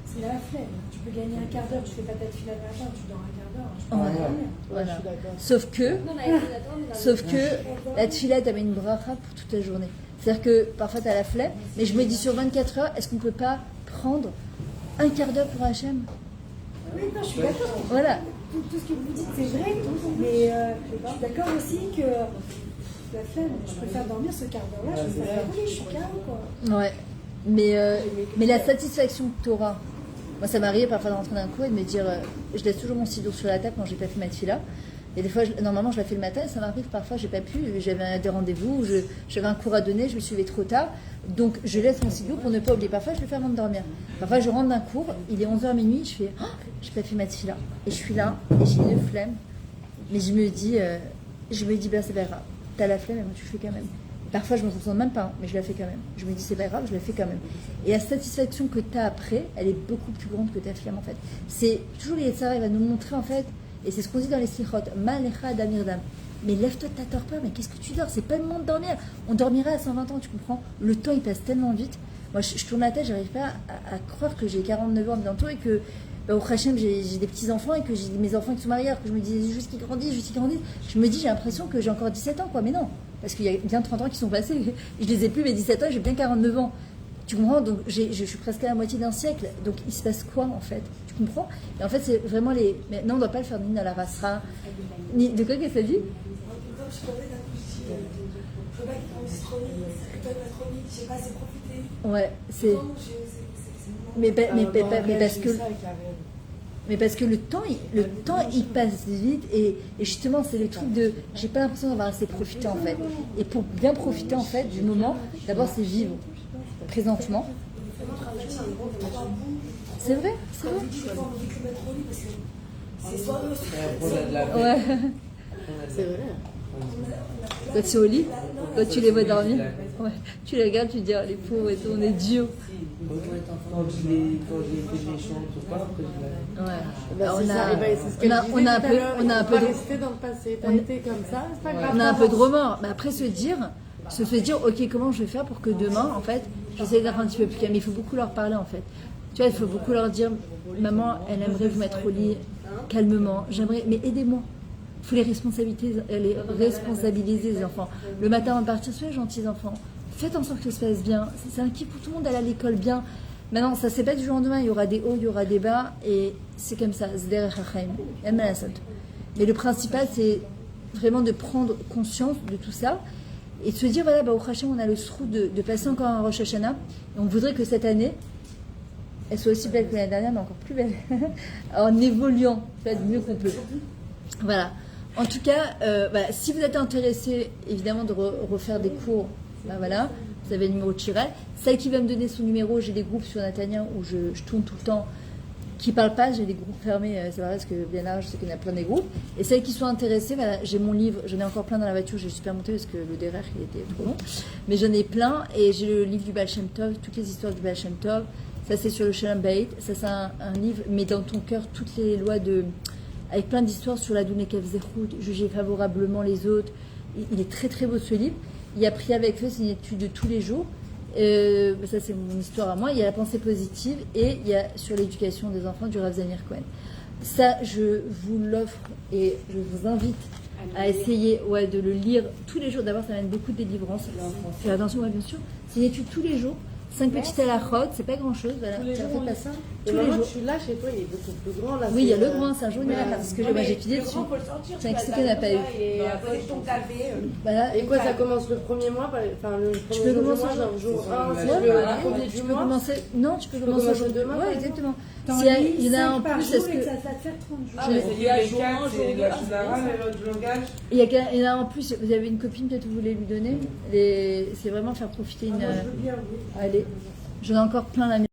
c'est la flemme. Tu peux gagner un quart d'heure, tu fais pas ta file à matin, tu dors un quart d'heure. Tu peux Ouais. pas dormir. Voilà. Je suis d'accord. Sauf que, Non, mais on est sauf que la tefila, t'avais une bracha pour toute la journée. C'est-à-dire que parfois t'as la flemme, mais je me dis sur 24 heures, est-ce qu'on peut pas prendre un quart d'heure pour HM? Oui, non, je suis d'accord. Voilà. Tout ce que vous dites, c'est vrai. Mais je suis d'accord aussi que la flemme, je préfère dormir ce quart d'heure-là. Je préfère oui, je suis calme, quoi. Ouais. Mais la satisfaction que t'auras, moi ça m'arrive parfois de rentrer d'un cours et de me dire, je laisse toujours mon stylo sur la table quand j'ai pas fait ma tefila. Et des fois, normalement, je la fais le matin et ça m'arrive parfois, j'ai pas pu, j'avais des rendez-vous, j'avais un cours à donner, je me suis levée trop tard. Donc, je laisse mon stylo pour ne pas oublier. Parfois, je le fais avant de dormir. Parfois, je rentre d'un cours, il est 11h minuit, je fais, oh, j'ai pas fait ma tefila. Et je suis là, et j'ai une flemme. Mais je me dis, ben, c'est pas grave. T'as la flemme, et moi, tu fais quand même. Parfois, je me sens même pas, mais je la fais quand même. Je me dis, c'est pas grave, je la fais quand même. Et la satisfaction que tu as après, elle est beaucoup plus grande que ta flemme, en fait. C'est toujours les Yetzirah, il va nous montrer, en fait, et c'est ce qu'on dit dans les Sichot, Malecha Damirdam. Mais lève-toi de ta torpeur, mais qu'est-ce que tu dors? C'est pas le moment de dormir. On dormira à 120 ans, tu comprends? Le temps, il passe tellement vite. Moi, je tourne la tête, j'arrive pas à croire que j'ai 49 ans bientôt et que, au Hachem, j'ai des petits-enfants et que j'ai mes enfants qui sont mariés, que je me dis juste qu'ils grandissent. Je me dis, j'ai l'impression que j'ai encore 17 ans, quoi. Mais non, parce qu'il y a bien 30 ans qui sont passés. Je les ai plus, mes 17 ans, j'ai bien 49 ans. Tu comprends? Donc, je suis presque à la moitié d'un siècle. Donc, il se passe quoi, en fait? Tu comprends? Et en fait, c'est vraiment les... Mais non, on ne doit pas le faire ni dans la rasra, ni... De quoi qu'elle s'est dit? Je connais d'un coup, je veux pas qu'il grandisse trop vite, que toi, pas trop vite, j'ai pas assez profité. Ouais, c'est... Mais parce que le temps il passe vite et justement c'est le truc de j'ai pas l'impression d'avoir assez profité en fait. Et pour bien profiter en fait du moment, d'abord c'est vivre présentement. C'est vrai. Ouais. C'est vrai. Quand tu es au lit, quand tu les vois dormir, ouais, tu les regardes, tu te dis oh, les pauvres et tout, on est Dieu. Quand je les chante ou pas, après je la... Ouais. Bah, On a un peu de rester dans le passé. T'as été comme ça, c'est pas grave. on a un peu de remords. Mais après se fait dire ok, comment je vais faire pour que demain en fait j'essaie d'être un petit peu plus calme. Il faut beaucoup leur parler en fait. Tu vois, il faut beaucoup leur dire maman, elle aimerait vous mettre au lit calmement. J'aimerais, mais aidez-moi. Il faut les responsabiliser les enfants. Le matin avant de partir, soyez gentils enfants. Faites en sorte que ça se passe bien. C'est un kiff pour tout le monde d'aller à l'école bien. Maintenant, ça ne se fait pas du jour au lendemain. Il y aura des hauts, il y aura des bas. Et c'est comme ça. Mais le principal, c'est vraiment de prendre conscience de tout ça. Et de se dire, voilà, au Hachem, on a le sroud de passer encore un Rosh Hashanah. Et on voudrait que cette année, elle soit aussi belle que l'année dernière, mais encore plus belle. En évoluant, du mieux qu'on peut. Voilà. En tout cas, si vous êtes intéressé, évidemment, de refaire des cours, voilà, vous avez le numéro de Chiral. Celle qui va me donner son numéro, j'ai des groupes sur Natania où je tourne tout le temps, qui ne parlent pas, j'ai des groupes fermés, c'est vrai, parce que bien là, je sais qu'il y en a plein des groupes. Et celles qui sont intéressées, voilà, j'ai mon livre, j'en ai encore plein dans la voiture, j'ai super monté parce que le derrière, il était trop long. Mais j'en ai plein, et j'ai le livre du Baal Shem Tov, toutes les histoires du Baal Shem Tov. Ça, c'est sur le Shalom Bayit. Ça, c'est un livre, mais dans ton cœur, toutes les lois avec plein d'histoires sur la Dunekav Zechut, juger favorablement les autres. Il est très très beau ce livre. Il y a pris avec eux, c'est une étude de tous les jours. Ça c'est mon histoire à moi. Il y a la pensée positive et il y a sur l'éducation des enfants du Rav Zamir Cohen. Ça, je vous l'offre et je vous invite à essayer de le lire tous les jours. D'abord, ça amène beaucoup de délivrance. Faites attention, bien sûr. C'est une étude tous les jours. 5 petites halachot, c'est pas grand chose. Voilà. Tous les jours, Faites pas ça. Et tous les maintenant, jours. tu là, chez toi, il est beaucoup plus grand. Là, Oui, il y a c'est, le grand, c'est un jaune vert, parce que moi j'ai étudié dessus. Faut le sortir. C'est que n'a pas eu. Et à côté de ton café. Voilà. Et quoi, ça commence le premier mois, enfin le Tu premier peux jour du commencer mois, genre jour 1, Ouais, c'est Ouais, le voilà. premier Tu du peux mois. commencer. Non, tu peux peux commencer commencer demain, par Ouais, exemple. exactement. T'en S'il y a- lis il y en a 5 en par plus, jour est-ce et que. que ça va te faire 30 jours. Ah, mais c'est Il y a les jour quatre, un, c'est jour deux, la ah, c'est générale bien, et l'autre langage. Il y en a en plus, vous avez une copine, peut-être vous voulez lui donner. C'est vraiment faire profiter une. Ah, moi, je veux bien, oui. Allez, j'en ai encore plein la